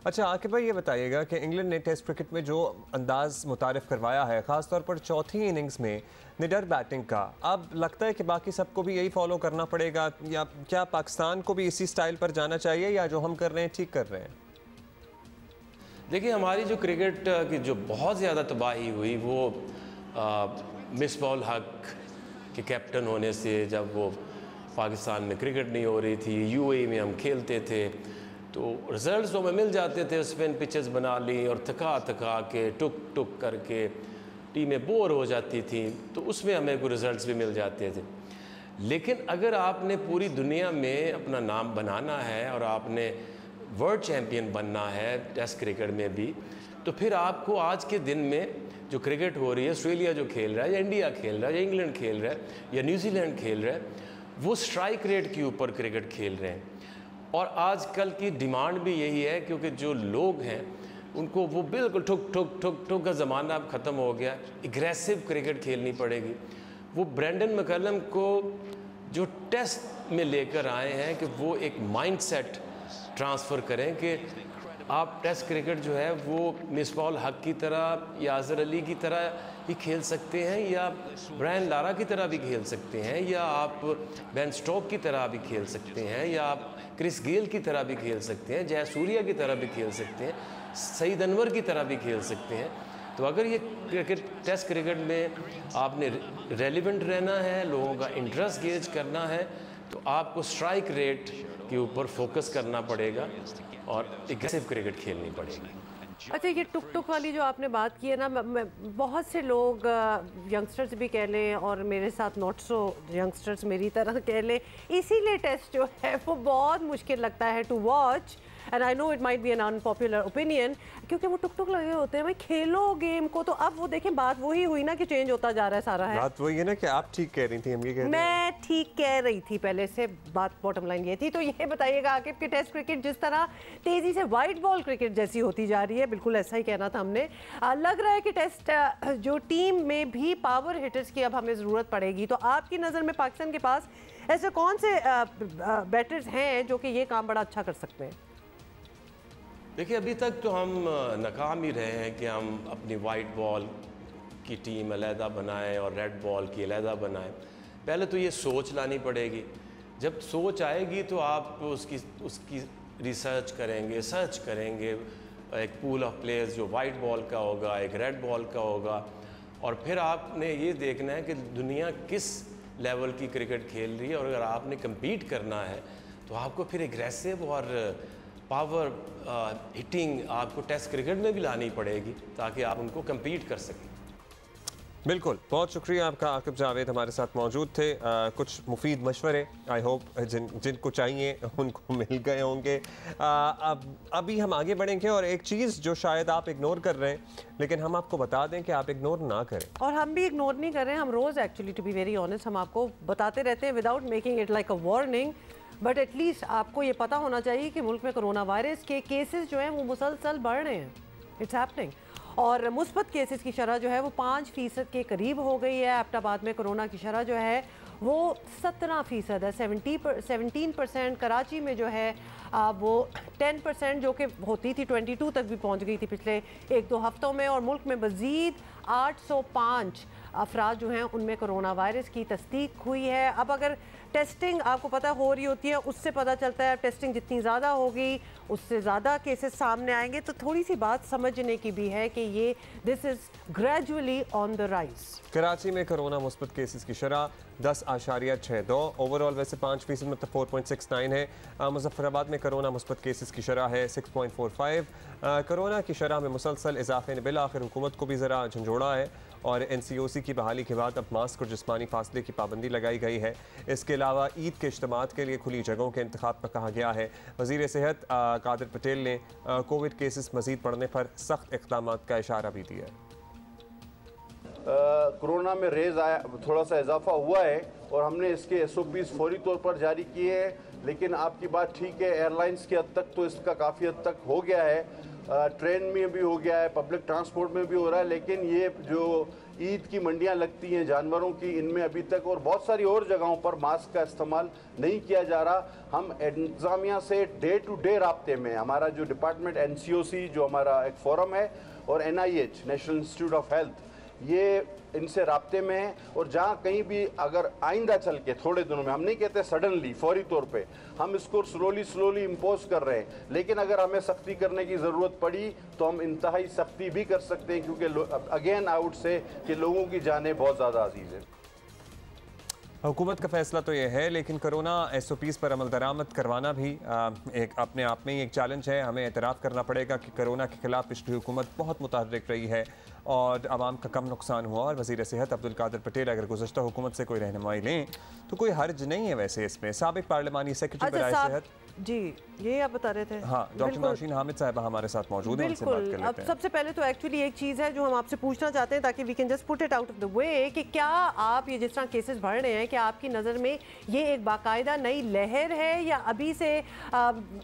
अच्छा आकिब भाई, ये बताइएगा कि इंग्लैंड ने टेस्ट क्रिकेट में जो अंदाज़ मुतारिफ करवाया है, ख़ासतौर पर चौथी इनिंग्स में निडर बैटिंग का, अब लगता है कि बाकी सबको भी यही फॉलो करना पड़ेगा, या क्या पाकिस्तान को भी इसी स्टाइल पर जाना चाहिए, या जो हम कर रहे हैं ठीक कर रहे हैं? देखिए, हमारी जो क्रिकेट की जो बहुत ज़्यादा तबाही हुई वो मिसबाउल हक के कैप्टन होने से, जब वो पाकिस्तान में क्रिकेट नहीं हो रही थी, यूएई में हम खेलते थे, तो रिजल्ट्स तो हमें मिल जाते थे, स्पिन पिचेस बना ली और थका के टुक करके टीमें बोर हो जाती थी, तो उसमें हमें कोई रिजल्ट्स भी मिल जाते थे। लेकिन अगर आपने पूरी दुनिया में अपना नाम बनाना है और आपने वर्ल्ड चैम्पियन बनना है टेस्ट क्रिकेट में भी, तो फिर आपको आज के दिन में जो क्रिकेट हो रही है, ऑस्ट्रेलिया जो खेल रहा है, या इंडिया खेल रहा है, या इंग्लैंड खेल रहा है, या न्यूजीलैंड खेल रहा है, वो स्ट्राइक रेट के ऊपर क्रिकेट खेल रहे हैं। और आजकल की डिमांड भी यही है, क्योंकि जो लोग हैं उनको वो बिल्कुल ठुक का ज़माना अब ख़त्म हो गया, एग्रेसिव क्रिकेट खेलनी पड़ेगी। वो ब्रेंडन मैकलम को जो टेस्ट में लेकर आए हैं कि वो एक माइंडसेट ट्रांसफ़र करें कि आप टेस्ट क्रिकेट जो है वो मिसबाउल हक की तरह या अज़हर अली की तरह ही खेल सकते हैं, या ब्रायन लारा की तरह भी खेल सकते हैं, या आप बेन स्टोक की तरह भी खेल सकते हैं, या आप क्रिस गेल की तरह भी खेल सकते हैं, जयसूर्या की तरह भी खेल सकते हैं, सईद अनवर की तरह भी खेल सकते हैं। तो अगर ये क्रिकेट टेस्ट क्रिकेट में आपने रेलिवेंट रहना है, लोगों का इंटरेस्ट गेज करना है, तो आपको स्ट्राइक रेट के ऊपर फोकस करना पड़ेगा और एग्रेसिव क्रिकेट खेलनी पड़ेगी। अच्छा, ये टुक वाली जो आपने बात की है ना, बहुत से लोग यंगस्टर्स भी कह लें और मेरे साथ नॉट सो यंगस्टर्स मेरी तरह कह लें, इसीलिए टेस्ट जो है वो बहुत मुश्किल लगता है to watch. And I know it might be an unpopular opinion, क्योंकि वो टुक लगे होते हैं। भाई खेलो गेम को, तो अब वो देखें बात वही हुई ना कि चेंज होता जा रहा है सारा। है बात वही है ना कि आप ठीक कह रही थी, हम ये कह रहे हैं। मैं ठीक कह रही थी पहले से, बात बॉटम लाइन ये थी। तो ये बताइएगा आकिब कि टेस्ट क्रिकेट जिस तरह तेजी से वाइट बॉल क्रिकेट जैसी होती जा रही है, बिल्कुल ऐसा ही कहना था हमने, लग रहा है कि टेस्ट जो टीम में भी पावर हिटर्स की अब हमें ज़रूरत पड़ेगी। तो आपकी नज़र में पाकिस्तान के पास ऐसे कौन से बैटर्स हैं जो कि ये काम बड़ा अच्छा कर सकते हैं? देखिए, अभी तक तो हम नाकाम ही रहे हैं कि हम अपनी वाइट बॉल की टीम अलहदा बनाएं और रेड बॉल की अलहदा बनाएं। पहले तो ये सोच लानी पड़ेगी। जब सोच आएगी तो आप उसकी रिसर्च करेंगे, सर्च करेंगे, एक पूल ऑफ प्लेयर्स जो वाइट बॉल का होगा, एक रेड बॉल का होगा, और फिर आपने ये देखना है कि दुनिया किस लेवल की क्रिकेट खेल रही है, और अगर आपने कम्पीट करना है तो आपको फिर एग्रेसिव और पावर हिटिंग आपको टेस्ट क्रिकेट में भी लानी पड़ेगी ताकि आप उनको कम्पीट कर सकें। बिल्कुल, बहुत शुक्रिया आपका। आकिब जावेद हमारे साथ मौजूद थे। कुछ मुफीद मशवरे आई होप जिनको चाहिए उनको मिल गए होंगे। अब अभी हम आगे बढ़ेंगे, और एक चीज़ जो शायद आप इग्नोर कर रहे हैं, लेकिन हम आपको बता दें कि आप इग्नोर ना करें। और हम भी इग्नोर नहीं कर रहे हैं, हम रोज़ actually to be very honest हम आपको बताते रहते हैं without making it like a warning, but at least आपको ये पता होना चाहिए कि मुल्क में कोरोना वायरस के केसेस जो हैं वो मुसलसल बढ़ रहे हैं। It's happening. और मुस्बत केसेस की शरह जो है वो 5% के करीब हो गई है। एबटाबाद में कोरोना की शरह जो है वो 17% है। 17%। कराची में जो है वो 10% जो कि होती थी 22 तक भी पहुंच गई थी पिछले 1-2 हफ्तों में। और मुल्क में मज़ीद 805 अफराद जो हैं उनमें कोरोना वायरस की तस्दीक हुई है। अब अगर टेस्टिंग आपको पता हो रही होती है, उससे पता चलता है टेस्टिंग जितनी ज़्यादा होगी उससे ज़्यादा केसेस सामने आएंगे। तो थोड़ी सी बात समझने की भी है कि ये this is gradually on the rise. Karachi में कोरोना मुस्बत केसेस की शरह 10.62, ओवरऑल वैसे 5% मतलब 4.69 है। मुजफ्फराबाद में कोरोना मुस्बत केसेस की शरह है 6.45। कोरोना की शरह में मुसलसल इजाफे ने बिल आखिर हुकूमत को भी ज़रा झंझोड़ा है और NCOC की बहाली के बाद अब मास्क और जिस्मानी फासले की पाबंदी लगाई गई है। इसके अलावा ईद के इज्तिमात के लिए खुली जगहों के इंतखाब का कहा गया है। वज़ीर सेहत कादिर पटेल ने कोविड केसेस मज़ीद बढ़ने पर सख्त इक़दाम का इशारा भी दिया है। कोरोना में रेज आया, थोड़ा सा इजाफा हुआ है और हमने इसके SOPs फौरी तौर पर जारी किए हैं। लेकिन आपकी बात ठीक है, एयरलाइंस की हद तक तो इसका काफ़ी हद तक हो गया है, ट्रेन में भी हो गया है, पब्लिक ट्रांसपोर्ट में भी हो रहा है। लेकिन ये जो ईद की मंडियां लगती हैं जानवरों की, इनमें अभी तक और बहुत सारी और जगहों पर मास्क का इस्तेमाल नहीं किया जा रहा। हम इंतज़ामिया से डे टू डे राब्ते में, हमारा जो डिपार्टमेंट NCOC जो हमारा एक फोरम है और NIH national institute of health, ये इनसे राब्ते में है। और जहाँ कहीं भी अगर आइंदा चल के थोड़े दिनों में, हम नहीं कहते सडनली फौरी तौर पे, हम इसको स्लोली इम्पोज कर रहे हैं, लेकिन अगर हमें सख्ती करने की ज़रूरत पड़ी तो हम इंतहाई सख्ती भी कर सकते हैं, क्योंकि अगेन आई वुड से कि लोगों की जानें बहुत ज़्यादा अजीज़ है। हुकूमत का फैसला तो ये है, लेकिन कोरोना SOPs पर अमल दरामद करवाना भी एक अपने आप में ही एक चैलेंज है। हमें एतराफ़ करना पड़ेगा कि कोरोना के खिलाफ पिछली हुकूमत बहुत मुतहर्रिक रही है और आवाम का कम नुकसान हुआ। और वज़ीर सेहत अब्दुल कादिर पटेल अगर गुज़श्ता हुकूमत से कोई रहनुमाई लें तो कोई हर्ज नहीं है वैसे इसमें। साबिक पार्लिमानी सेक्रेटरी बराए सेहत जी, ये आप बता रहे थे। हाँ, डॉक्टर नाशीन हामिद साहिबा हमारे साथ मौजूद हैं, उनसे बात कर लेते हैं। अब सबसे पहले तो एक्चुअली एक चीज़ है जो हम आपसे पूछना चाहते हैं ताकि we can just put it out of the way, कि क्या आप ये जिस तरह केसेस बढ़ रहे हैं, क्या आपकी नज़र में ये एक बाकायदा नई लहर है या अभी से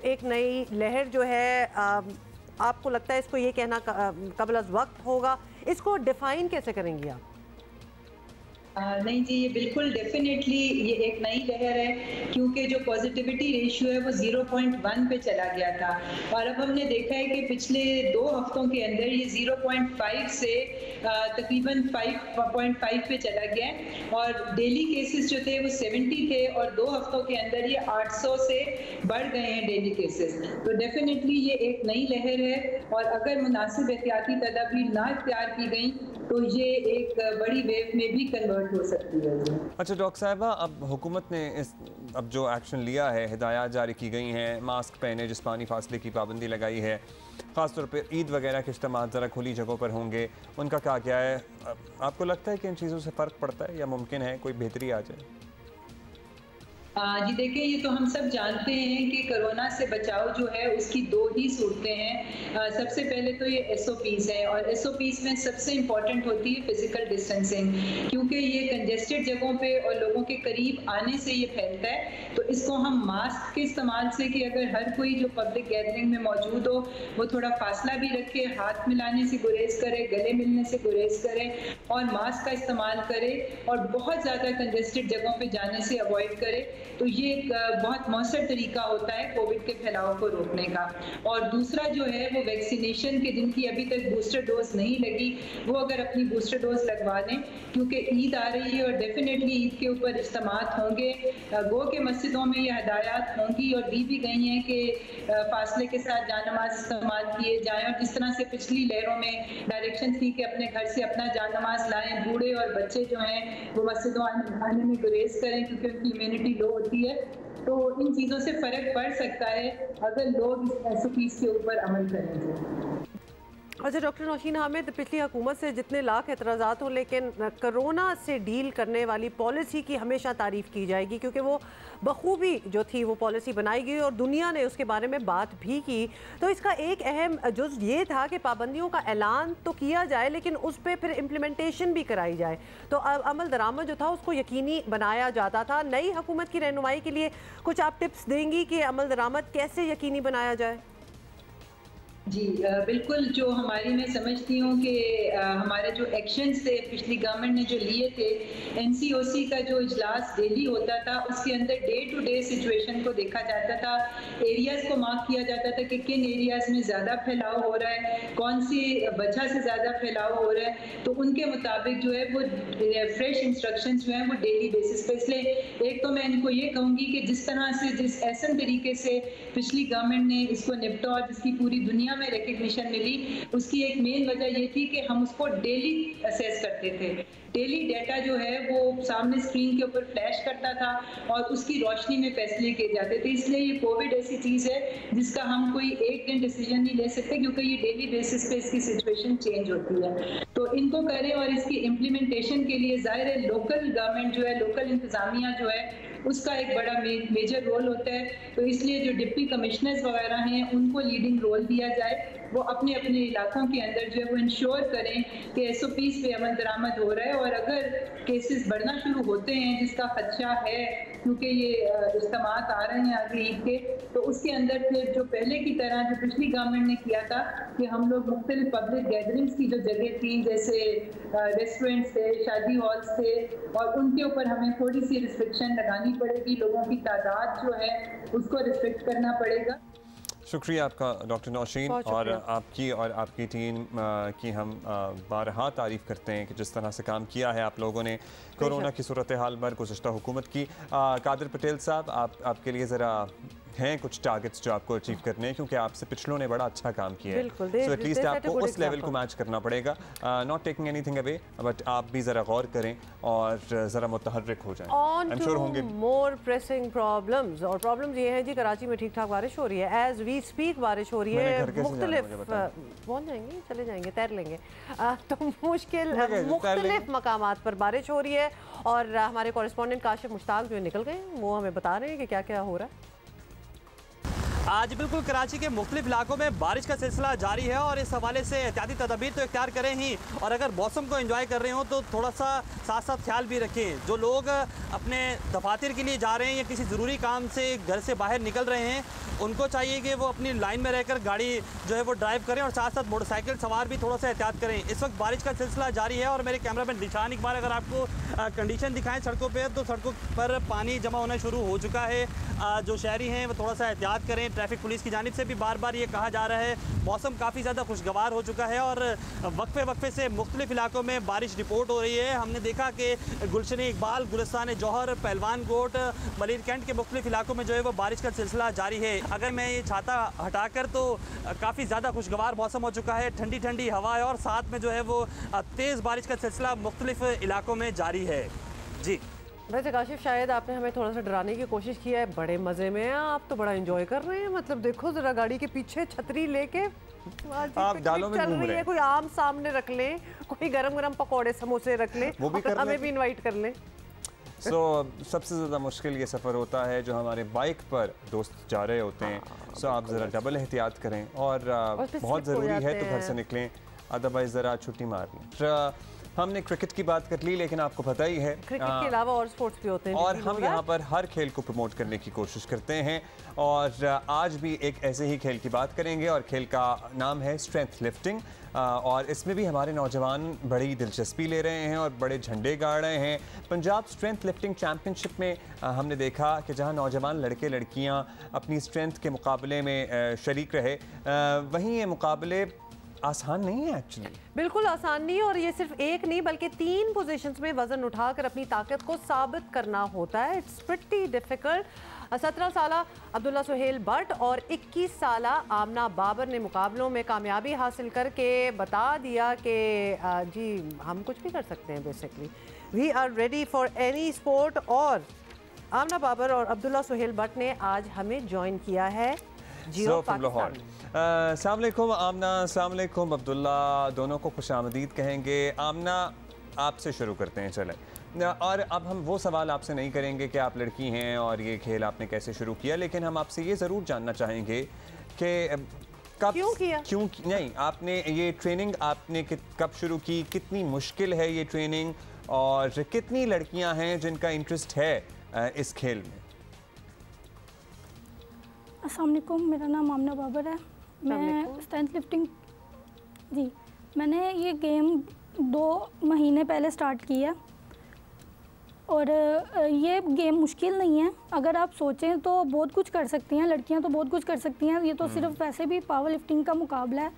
एक नई लहर जो है आपको लगता है इसको ये कहना कबल अज़ वक्त होगा? इसको डिफाइन कैसे करेंगी आप? नहीं जी, ये बिल्कुल डेफिनेटली ये एक नई लहर है, क्योंकि जो पॉजिटिविटी रेशियो है वो 0.1 पे चला गया था और अब हमने देखा है कि पिछले 2 हफ्तों के अंदर ये 0.5 से तकरीबन 5.5 पे चला गया है और डेली केसेस जो थे वो 70 थे और 2 हफ्तों के अंदर ये 800 से बढ़ गए हैं डेली केसेस। तो डेफिनेटली ये एक नई लहर है और अगर मुनासिब एहतियाती तदाबीर ना इख्तियार की गई तो ये एक बड़ी वेव में भी कन्वर्ट हो सकती है। अच्छा डॉक्टर साहिबा, अब हुकूमत ने अब जो एक्शन लिया है, हिदायत जारी की गई हैं, मास्क पहने, जिस्मानी फासले की पाबंदी लगाई है, ख़ासतौर पर ईद वगैरह के इज्तिमा ज़रा खुली जगहों पर होंगे, उनका कहा गया है। आपको लगता है कि इन चीज़ों से फ़र्क पड़ता है या मुमकिन है कोई बेहतरी आ जाए? जी देखिए, ये तो हम सब जानते हैं कि कोरोना से बचाव जो है उसकी 2 ही सूरतें हैं। सबसे पहले तो ये SOPs है और SOPs में सबसे इम्पॉर्टेंट होती है फिजिकल डिस्टेंसिंग, क्योंकि ये कंजेस्टेड जगहों पे और लोगों के करीब आने से ये फैलता है। तो इसको हम मास्क के इस्तेमाल से, कि अगर हर कोई जो पब्लिक गैदरिंग में मौजूद हो वो थोड़ा फासला भी रखे, हाथ मिलाने से गुरेज करे, गले मिलने से गुरेज करे और मास्क का इस्तेमाल करे और बहुत ज़्यादा कंजेस्टेड जगहों पर जाने से अवॉइड करे, तो ये एक बहुत मौसर तरीका होता है कोविड के फैलाव को रोकने का। और दूसरा जो है वो वैक्सीनेशन के, जिनकी अभी तक बूस्टर डोज नहीं लगी वो अगर अपनी बूस्टर डोज लगवा लें, क्योंकि ईद आ रही है और डेफिनेटली ईद के ऊपर इज्तिमात होंगे। गो के मस्जिदों में ये हदायत होंगी और दी भी गई हैं कि फासले के साथ जानमाज इस्तेमाल किए जाएँ और जिस तरह से पिछली लहरों में डायरेक्शन थी कि अपने घर से अपना जानमाज लाएँ, बूढ़े और बच्चे जो हैं वो मस्जिदों आने में गुरेज करें क्योंकि उनकी इम्यूनिटी लो होती है। तो इन चीज़ों से फ़र्क पड़ सकता है अगर लोग इस SOPs के ऊपर अमल करेंगे। अच्छा डॉक्टर नौशीन हामिद, पिछली हुकूमत से जितने लाख एतराज़ात हों, लेकिन कोरोना से डील करने वाली पॉलिसी की हमेशा तारीफ़ की जाएगी क्योंकि वो बखूबी जो थी वो पॉलिसी बनाई गई और दुनिया ने उसके बारे में बात भी की। तो इसका एक अहम जुज़ ये था कि पाबंदियों का ऐलान तो किया जाए लेकिन उस पर फिर इम्प्लीमेंटेशन भी कराई जाए, तो अमल दरामद जो था उसको यकीनी बनाया जाता था। नई हुकूमत की रहनुमाई के लिए कुछ आप टिप्स देंगी कि अमल दरामद कैसे यकीनी बनाया जाए? जी बिल्कुल, जो हमारी मैं समझती हूँ कि हमारे जो एक्शंस थे पिछली गवर्नमेंट ने जो लिए थे, एनसीओसी का जो इजलास डेली होता था उसके अंदर डे टू डे सिचुएशन को देखा जाता था, एरियाज़ को मार्क किया जाता था कि किन एरियाज़ में ज़्यादा फैलाव हो रहा है, कौन सी वजह से ज़्यादा फैलाव हो रहा है, तो उनके मुताबिक जो है वो फ्रेश इंस्ट्रक्शंस जो हैं वो डेली बेसिस पे। इसलिए एक तो मैं इनको ये कहूँगी कि जिस तरह से जिस ऐसन तरीके से पिछली गवर्नमेंट ने इसको निपटा और जिसकी पूरी दुनिया में रिकग्निशन मिली, उसकी एक मेन वजह ये थी कि हम उसको डेली असेस करते थे। डेली डाटा जो है वो सामने स्क्रीन के ऊपर फ्लैश करता था और उसकी रोशनी में फैसले किए जाते थे। इसलिए ये कोविड ऐसी चीज़ है जिसका हम कोई एक दिन डिसीजन नहीं ले सकते, क्योंकि ये डेली बेसिस पे इसकी सिचुएशन चेंज होती है। तो इनको करें और इसकी इम्प्लीमेंटेशन के लिए ज़ाहिर है लोकल गवर्नमेंट जो है, लोकल इंतज़ामिया जो है, उसका एक बड़ा मेजर रोल होता है। तो इसलिए जो डिप्टी कमिश्नर्स वगैरह हैं उनको लीडिंग रोल दिया जाए, वो अपने अपने इलाकों के अंदर जो है वो इंश्योर करें कि SOPs पे अमल दरामद हो रहा है। और अगर केसेस बढ़ना शुरू होते हैं जिसका खदशा है, क्योंकि ये इज्तिमात आ रहे हैं आगे ईद के, तो उसके अंदर फिर जो पहले की तरह जो पिछली गवर्नमेंट ने किया था कि हम लोग मुख्तलिफ पब्लिक गैदरिंग्स की जो जगह थी, जैसे रेस्टोरेंट्स थे, शादी हॉल्स थे, और उनके ऊपर हमें थोड़ी सी रिस्ट्रिक्शन लगानी पड़ेगी, लोगों की तादाद जो है उसको रिस्ट्रिक्ट करना पड़ेगा। शुक्रिया आपका डॉक्टर नौशीन, और आपकी टीम की हम बारहा तारीफ़ करते हैं कि जिस तरह से काम किया है आप लोगों ने कोरोना की सूरत हाल पर गुज़श्ता हुकूमत की। कादिर पटेल साहब, आपके लिए ज़रा हैं कुछ टारगेट्स जो आपको अचीव करने हैं, क्योंकि आपसे पिछलों ने बड़ा अच्छा काम किया है, सो एटलीस्ट आपको उस लेवल को मैच करना पड़ेगा। Not taking anything away, but आप भी ज़रा गौर करें और ज़रा मुतहर्रिक हो जाएं। आई एम श्योर होंगे मोर प्रेसिंग प्रॉब्लम्स, और प्रॉब्लम्स ये हैं जी, कराची में ठीक ठाक बारिश हो रही है, एज वी स्पीक बारिश हो रही है, मुख्तलिफ पहुँच जाएंगे, चले जाएंगे, तैर लेंगे, तो मुख्तलिफ मकामात पर बारिश हो रही है। और हमारे कॉरेस्पॉन्डेंट काशिफ मुश्ताक जो निकल गए, वो हमें बता रहे हैं कि क्या क्या हो रहा है। आज बिल्कुल कराची के मुख्तलिफ इलाकों में बारिश का सिलसिला जारी है, और इस हवाले से एहतियाती तदबीर तो इख्तियार करें ही, और अगर मौसम को एंजॉय कर रहे हो तो थोड़ा सा साथ साथ ख्याल भी रखें। जो लोग अपने दफातर के लिए जा रहे हैं या किसी ज़रूरी काम से घर से बाहर निकल रहे हैं, उनको चाहिए कि वो अपनी लाइन में रहकर गाड़ी जो है वो ड्राइव करें, और साथ साथ मोटरसाइकिल सवार भी थोड़ा सा एहतियात करें। इस वक्त बारिश का सिलसिला जारी है, और मेरे कैमरामैन निशान इकबाल अगर आपको कंडीशन दिखाएं सड़कों पर, तो सड़कों पर पानी जमा होना शुरू हो चुका है। जो शहरी हैं वो थोड़ा सा एहतियात करें। ट्रैफिक पुलिस की जानिब से भी बार बार ये कहा जा रहा है। मौसम काफ़ी ज़्यादा खुशगवार हो चुका है, और वक्फे वक्फे से मुख्तलिफ इलाकों में बारिश रिपोर्ट हो रही है। हमने देखा कि गुलशन इकबाल, गुलिस्तान जौहर, पहलवान कोट, मलिर कैंट के मुख्तलिफ इलाकों में जो है वो बारिश का सिलसिला जारी है। अगर मैं ये छाता हटाकर, तो काफ़ी ज़्यादा खुशगवार मौसम हो चुका है, ठंडी ठंडी हवा है, और साथ में जो है वो तेज़ बारिश का सिलसिला मुख्तलिफ इलाकों में जारी है। जी वैसे काशिफ, शायद आपने हमें थोड़ा सा डराने की कोशिश की है, बड़े मज़े में हैं आप, तो बड़ा एंजॉय कर रहे हैं। मतलब देखो ज़रा, गाड़ी के पीछे छतरी लेके आप दालों में चल रही है, कोई आम सामने रख लें, कोई गरम गरम पकौड़े समोसे रख लें, हमें भी इनवाइट कर लें। सबसे ज़्यादा मुश्किल ये सफ़र होता है जो हमारे बाइक पर दोस्त जा रहे होते हैं। आप ज़रा डबल एहतियात करें, और बहुत ज़रूरी है तो घर से निकलें, अदरवाइज़ ज़रा छुट्टी मार लें। हमने क्रिकेट की बात कर ली, लेकिन आपको पता ही है क्रिकेट के अलावा और स्पोर्ट्स भी होते हैं, और हम यहाँ पर हर खेल को प्रमोट करने की कोशिश करते हैं। और आज भी एक ऐसे ही खेल की बात करेंगे, और खेल का नाम है स्ट्रेंथ लिफ्टिंग। और इसमें भी हमारे नौजवान बड़ी दिलचस्पी ले रहे हैं और बड़े झंडे गाड़ रहे हैं। पंजाब स्ट्रेंथ लिफ्टिंग चैम्पियनशिप में हमने देखा कि जहां नौजवान लड़के लड़कियां अपनी स्ट्रेंथ के मुकाबले में शरीक रहे, वहीं ये मुकाबले आसान नहीं है एक्चुअली, बिल्कुल आसान नहीं है। और ये सिर्फ एक नहीं बल्कि 3 पोजीशंस में वजन उठाकर अपनी ताकत को साबित करना होता है। It's pretty difficult. 17 साला अब्दुल्ला सुहेल भट्ट और 21 साला आमना बाबर ने मुकाबलों में कामयाबी हासिल करके बता दिया कि जी हम कुछ भी कर सकते हैं। Basically we are ready for any sport. और आमना बाबर और अब्दुल्ला सुहेल भट्ट ने आज हमें ज्वाइन किया है जियो पाकिस्तान। अस्सलाम वालेकुम आमना, अस्सलाम वालेकुम अब्दुल्ला, दोनों को खुशामदीद कहेंगे। आमना, आपसे शुरू करते हैं चलें। और अब हम वो सवाल आपसे नहीं करेंगे कि आप लड़की हैं और ये खेल आपने कैसे शुरू किया, लेकिन हम आपसे ये ज़रूर जानना चाहेंगे कि क्यों नहीं आपने ये ट्रेनिंग आपने कब शुरू की, कितनी मुश्किल है ये ट्रेनिंग, और कितनी लड़कियां हैं जिनका इंटरेस्ट है इस खेल में। अस्सलाम वालेकुम, मेरा नाम आमना बाबर है मैं स्ट्रेंथ लिफ्टिंग जी, मैंने ये गेम 2 महीने पहले स्टार्ट किया और ये गेम मुश्किल नहीं है। अगर आप सोचें तो बहुत कुछ कर सकती हैं लड़कियां, तो बहुत कुछ कर सकती हैं। ये तो सिर्फ वैसे भी पावर लिफ्टिंग का मुकाबला है।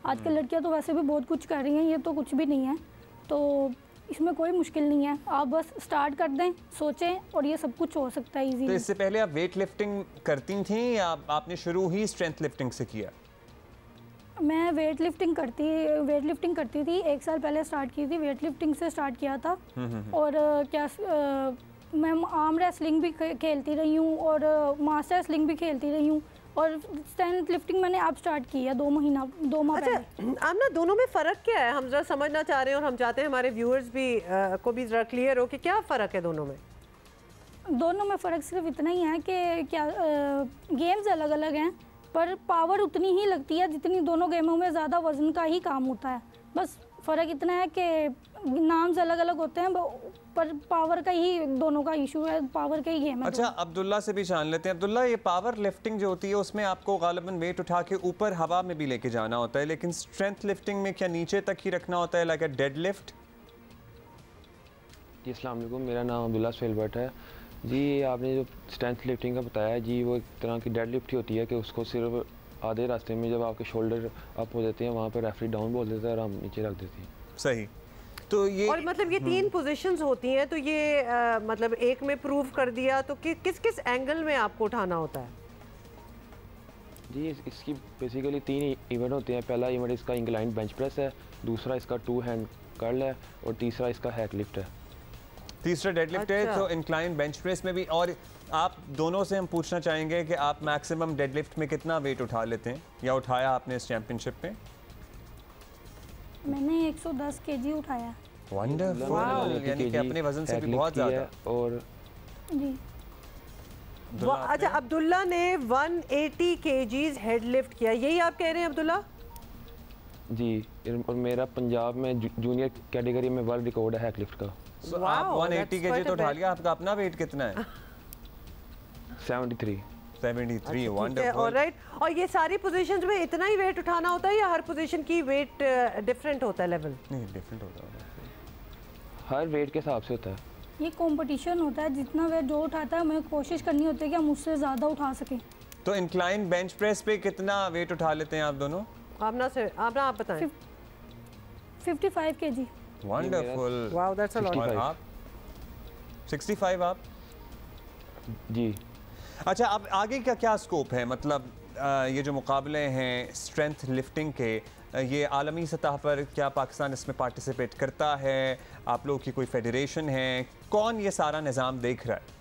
आजकल लड़कियां तो वैसे भी बहुत कुछ कर रही हैं, ये तो कुछ भी नहीं है। तो इसमें कोई मुश्किल नहीं है, आप बस स्टार्ट कर दें, सोचें और ये सब कुछ हो सकता है इजी। तो इससे पहले आप वेट लिफ्टिंग करती थी या आपने शुरू ही स्ट्रेंथ लिफ्टिंग से किया? मैं वेट लिफ्टिंग करती थी। 1 साल पहले स्टार्ट की थी, वेट लिफ्टिंग से स्टार्ट किया था। और मैं आर्म रेसलिंग भी खेलती रही हूँ और मास्टर रेसलिंग भी खेलती रही हूँ और स्ट्रेंथ लिफ्टिंग मैंने अब स्टार्ट की है 2 माह अच्छा, आप ना दोनों में फ़र्क क्या है? हम ज़रा समझना चाह रहे हैं और हम चाहते हैं हमारे व्यूअर्स भी को भी ज़रा क्लियर हो कि क्या फ़र्क है दोनों में। दोनों में फ़र्क सिर्फ इतना ही है कि गेम्स अलग अलग हैं पर पावर उतनी ही लगती है जितनी दोनों गेमों में ज़्यादा वज़न का ही काम होता है। बस फ़र्क इतना है कि नाम्स अलग अलग होते हैं पर पावर का ही दोनों का इशू है, पावर का ही गेम है। अच्छा, अब्दुल्ला से भी जान लेते हैं। अब्दुल्ला, ये पावर लिफ्टिंग जो होती है उसमें आपको गालिबन वेट उठा के ऊपर हवा में भी लेके जाना होता है, लेकिन स्ट्रेंथ लिफ्टिंग में क्या नीचे तक ही रखना होता है, लाइक अ डेड लिफ्ट? जी अस्सलाम वालेकुम, मेरा नाम अब्दुल्ला सुहेल भट्ट है जी। आपने जो स्ट्रेंथ लिफ्टिंग का बताया जी, वो एक तरह की डेड लिफ्ट ही होती है कि उसको सिर्फ आधे रास्ते में जब आपके शोल्डर अप हो जाते हैं वहाँ पर रेफरी डाउन बोल देता है और हम नीचे रख देते हैं। सही। तो ये और मतलब ये 3 पोजीशंस होती हैं, तो ये मतलब एक में प्रूव कर दिया, तो किस किस एंगल में आपको उठाना होता है? जी इसकी बेसिकली 3 इवेंट होते हैं। पहला इवेंट इसका इंक्लाइंड बेंच प्रेस है, दूसरा इसका 2 हैंड कर्ल है और तीसरा इसका हैक लिफ्ट है। तीसरा डेड लिफ्ट है। तो इंक्लाइन बेंच प्रेस में भी। और आप दोनों से हम पूछना चाहेंगे कि आप मैक्सिमम डेड लिफ्ट में कितना वेट उठा लेते हैं या उठाया आपने इस चैंपियनशिप में? मैंने 110 केजी उठाया। वंडरफुल, यानी कि अपने वजन से भी बहुत ज़्यादा। और जी अच्छा, अब्दुल्ला ने 180 केजीज हेड लिफ्ट किया, यही आप कह रहे हैं अब्दुल्ला? जी, और मेरा पंजाब में जूनियर कैटेगरी में वर्ल्ड रिकॉर्ड है हैक लिफ्ट का। आप 180 केजी तो उठा लिया। आपका अपना वेट कितना है? 73। वंडरफुल। ऑलराइट। और ये सारी पोजीशंस में इतना ही वेट उठाना होता है या हर पोजीशन की वेट डिफरेंट होता है? लेवल नहीं, डिफरेंट होता है, हर वेट के हिसाब से होता है। ये कंपटीशन होता है, जितना वेट जो उठाता है हमें कोशिश करनी होती है कि हम उससे ज़्यादा उठा सकें। तो इंक्लाइन बेंच प्रेस पे कितना वेट उठा लेते हैं आप दोनों? आप बताएं। 55 KG. Wonderful. Wow, that's a lot. आप 65 आप? जी। अच्छा, अब आगे का क्या स्कोप है? मतलब ये जो मुकाबले हैं स्ट्रेंथ लिफ्टिंग के, ये आलमी सतह पर क्या पाकिस्तान इसमें पार्टिसिपेट करता है? आप लोगों की कोई फेडरेशन है? कौन ये सारा निज़ाम देख रहा है?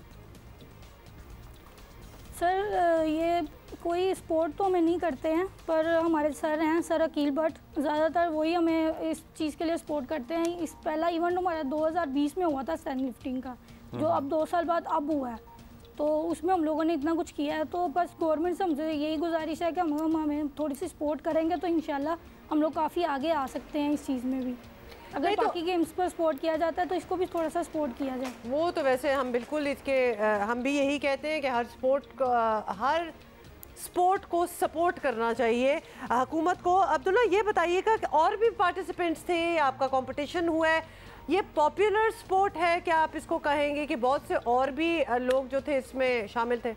सर ये कोई स्पोर्ट तो हमें नहीं करते हैं, पर हमारे सर हैं, सर अकील भट्ट, ज़्यादातर वही हमें इस चीज़ के लिए सपोर्ट करते हैं। इस पहला इवेंट हमारा 2020 में हुआ था स्ट्रेंथ लिफ्टिंग का, जो अब 2 साल बाद अब हुआ है, तो उसमें हम लोगों ने इतना कुछ किया है। तो बस गवर्नमेंट से हमसे यही गुजारिश है कि हमें थोड़ी सी सपोर्ट करेंगे तो इंशाल्लाह हम लोग काफ़ी आगे आ सकते हैं इस चीज़ में भी। अगर बाकी गेम्स पर सपोर्ट किया जाता है तो इसको भी थोड़ा सा सपोर्ट किया जाए। वो तो वैसे हम बिल्कुल इसके हम भी यही कहते हैं कि हर स्पोर्ट को सपोर्ट करना चाहिए हुकूमत को। अब्दुल्ला, ये बताइएगा कि और भी पार्टिसिपेंट्स थे, आपका कंपटीशन हुआ है, ये पॉपुलर स्पोर्ट है क्या? आप इसको कहेंगे कि बहुत से और भी लोग जो थे इसमें शामिल थे?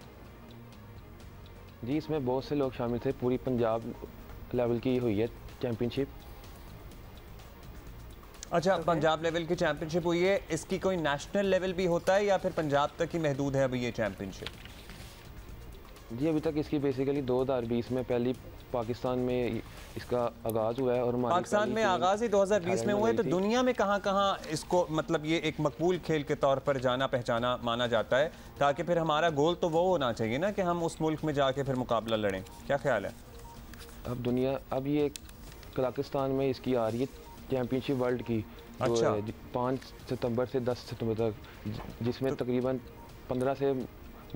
जी, इसमें बहुत से लोग शामिल थे। पूरी पंजाब लेवल की हुई है चैम्पियनशिप। अच्छा, पंजाब लेवल की चैंपियनशिप हुई है। इसकी कोई नेशनल लेवल भी होता है या फिर पंजाब तक ही महदूद है अभी ये चैंपियनशिप? जी, अभी तक इसकी बेसिकली 2020 में पहली पाकिस्तान में इसका आगाज़ हुआ है और पाकिस्तान में आगाज़ ही 2020 में हुआ है। तो दुनिया में कहाँ इसको मतलब ये एक मकबूल खेल के तौर पर जाना पहचाना माना जाता है, ताकि फिर हमारा गोल तो वो होना चाहिए ना कि हम उस मुल्क में जाके फिर मुकाबला लड़ें। क्या ख्याल है? अब ये कजाकिस्तान में इसकी आ रही है चैम्पियनशिप वर्ल्ड की। अच्छा। 5 सितंबर से 10 सितंबर तक, जिसमें तकरीबन 15 से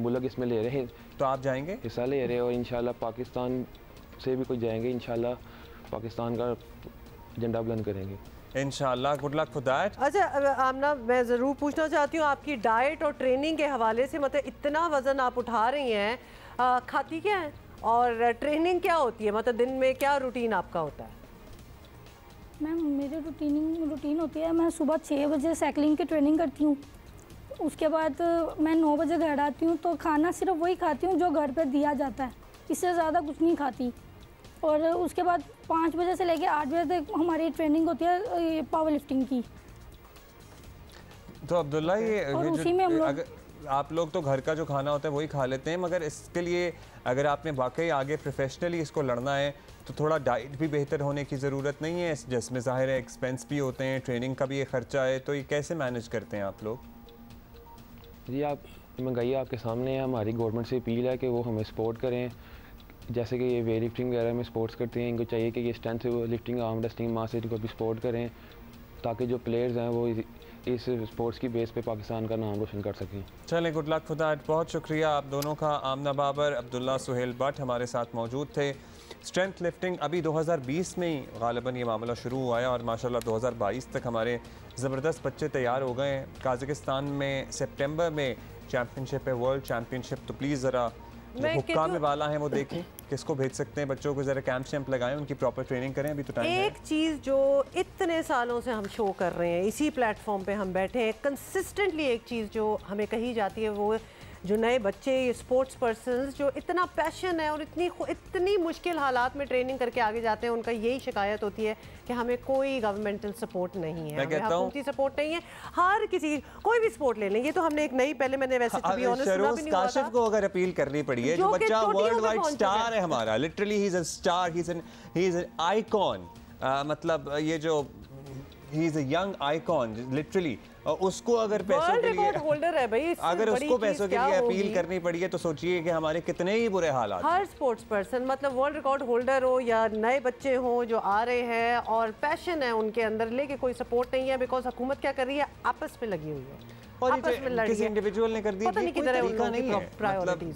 मुल्क इसमें ले रहे हैं। तो आप जाएंगे? हिस्सा ले रहे हैं और इंशाल्लाह पाकिस्तान से भी कोई जाएंगे, इंशाल्लाह पाकिस्तान का झंडा बुलंद करेंगे इंशाल्लाह। Good luck for that. अच्छा आमना, मैं ज़रूर पूछना चाहती हूँ आपकी डाइट और ट्रेनिंग के हवाले से, मतलब इतना वज़न आप उठा रही हैं, खाती क्या है और ट्रेनिंग क्या होती है, मतलब दिन में क्या रूटीन आपका होता है? मैम मेरी रूटीन होती है, मैं सुबह 6 बजे साइकिलिंग की ट्रेनिंग करती हूँ, उसके बाद मैं 9 बजे घर आती हूँ, तो खाना सिर्फ वही खाती हूँ जो घर पे दिया जाता है, इससे ज़्यादा कुछ नहीं खाती। और उसके बाद 5 बजे से लेके 8 बजे तक हमारी ट्रेनिंग होती है पावर लिफ्टिंग की। तो अब्दुल्ला ये उसी में हम लोग आप लोग तो घर का जो खाना होता है वही खा लेते हैं, मगर इसके लिए अगर आपने वाकई आगे प्रोफेशनली इसको लड़ना है तो थोड़ा डाइट भी बेहतर होने की ज़रूरत नहीं है, जिसमें ज़ाहिर है एक्सपेंस भी होते हैं, ट्रेनिंग का भी ये खर्चा है, तो ये कैसे मैनेज करते हैं आप लोग? जी आप महंगाई आपके सामने है, हमारी गवर्नमेंट से अपील है कि वो हमें सपोर्ट करें, जैसे कि ये वेट लिफ्टिंग वगैरह में स्पोर्ट्स करते हैं, इनको चाहिए कि ये स्ट्रेंथ लिफ्टिंग, आर्म रेसलिंग, मास को भी सपोर्ट करें ताकि जो प्लेयर्स हैं वो इस स्पोर्ट्स की बेस पे पाकिस्तान का नाम रोशन कर सकें। चलें, गुड लक फॉर दैट। बहुत शुक्रिया आप दोनों का। आमना बाबर, अब्दुल्ला सुहेल भट्ट हमारे साथ मौजूद थे। स्ट्रेंथ लिफ्टिंग अभी 2020 में ही गालिबन ये मामला शुरू हुआ है और माशाल्लाह 2022 तक हमारे ज़बरदस्त बच्चे तैयार हो गए हैं। काज़ाकिस्तान में सितंबर में चैम्पियनशिप है, वर्ल्ड चैम्पियनशिप, तो प्लीज़ ज़रा हुक्काम में वाला है वो देखें किसको भेज सकते हैं बच्चों को, ज़रा कैंप शैम्प लगाएं, उनकी प्रॉपर ट्रेनिंग करें। अभी तो टाइम है। एक चीज़ जो इतने सालों से हम शो कर रहे हैं, इसी प्लेटफॉर्म पे हम बैठे हैं, कंसिस्टेंटली एक चीज़ जो हमें कही जाती है, वो जो नए बच्चे, स्पोर्ट्स पर्सन्स जो इतना पैशन है और इतनी मुश्किल हालात में ट्रेनिंग करके आगे जाते हैं, उनका यही शिकायत होती है कि हमें कोई गवर्नमेंटल सपोर्ट नहीं है, हमें हुकूमती सपोर्ट नहीं है। हर किसी कोई भी स्पोर्ट ले लें, ये तो हमने एक नई, पहले मैंने वैसे तो भी ऑनेस्ट सुना भी नहीं हुआ था, को अगर अपील करनी पड़ी है, जो बच्चा वर्ल्ड वाइड स्टार है हमारा, literally he is a star, he is an icon, मतलब ये जो he is a young icon literally, उसको अगर पैसों के लिए होल्डर है भाई, अगर उसको पैसों के लिए अपील करनी पड़ी है तो सोचिए कि हमारे कितने ही बुरे हालात। हर स्पोर्ट्स पर्सन, मतलब वर्ल्ड रिकॉर्ड होल्डर हो या नए बच्चे हो जो आ रहे हैं और पैशन है उनके अंदर, लेके कोई सपोर्ट नहीं है, बिकॉज हुकूमत क्या कर रही है, आपस में लगी हुई है, और आपस में लड़ रही है, किसी इंडिविजुअल ने कर दी, पता नहीं किधर है उनका नहीं है, मतलब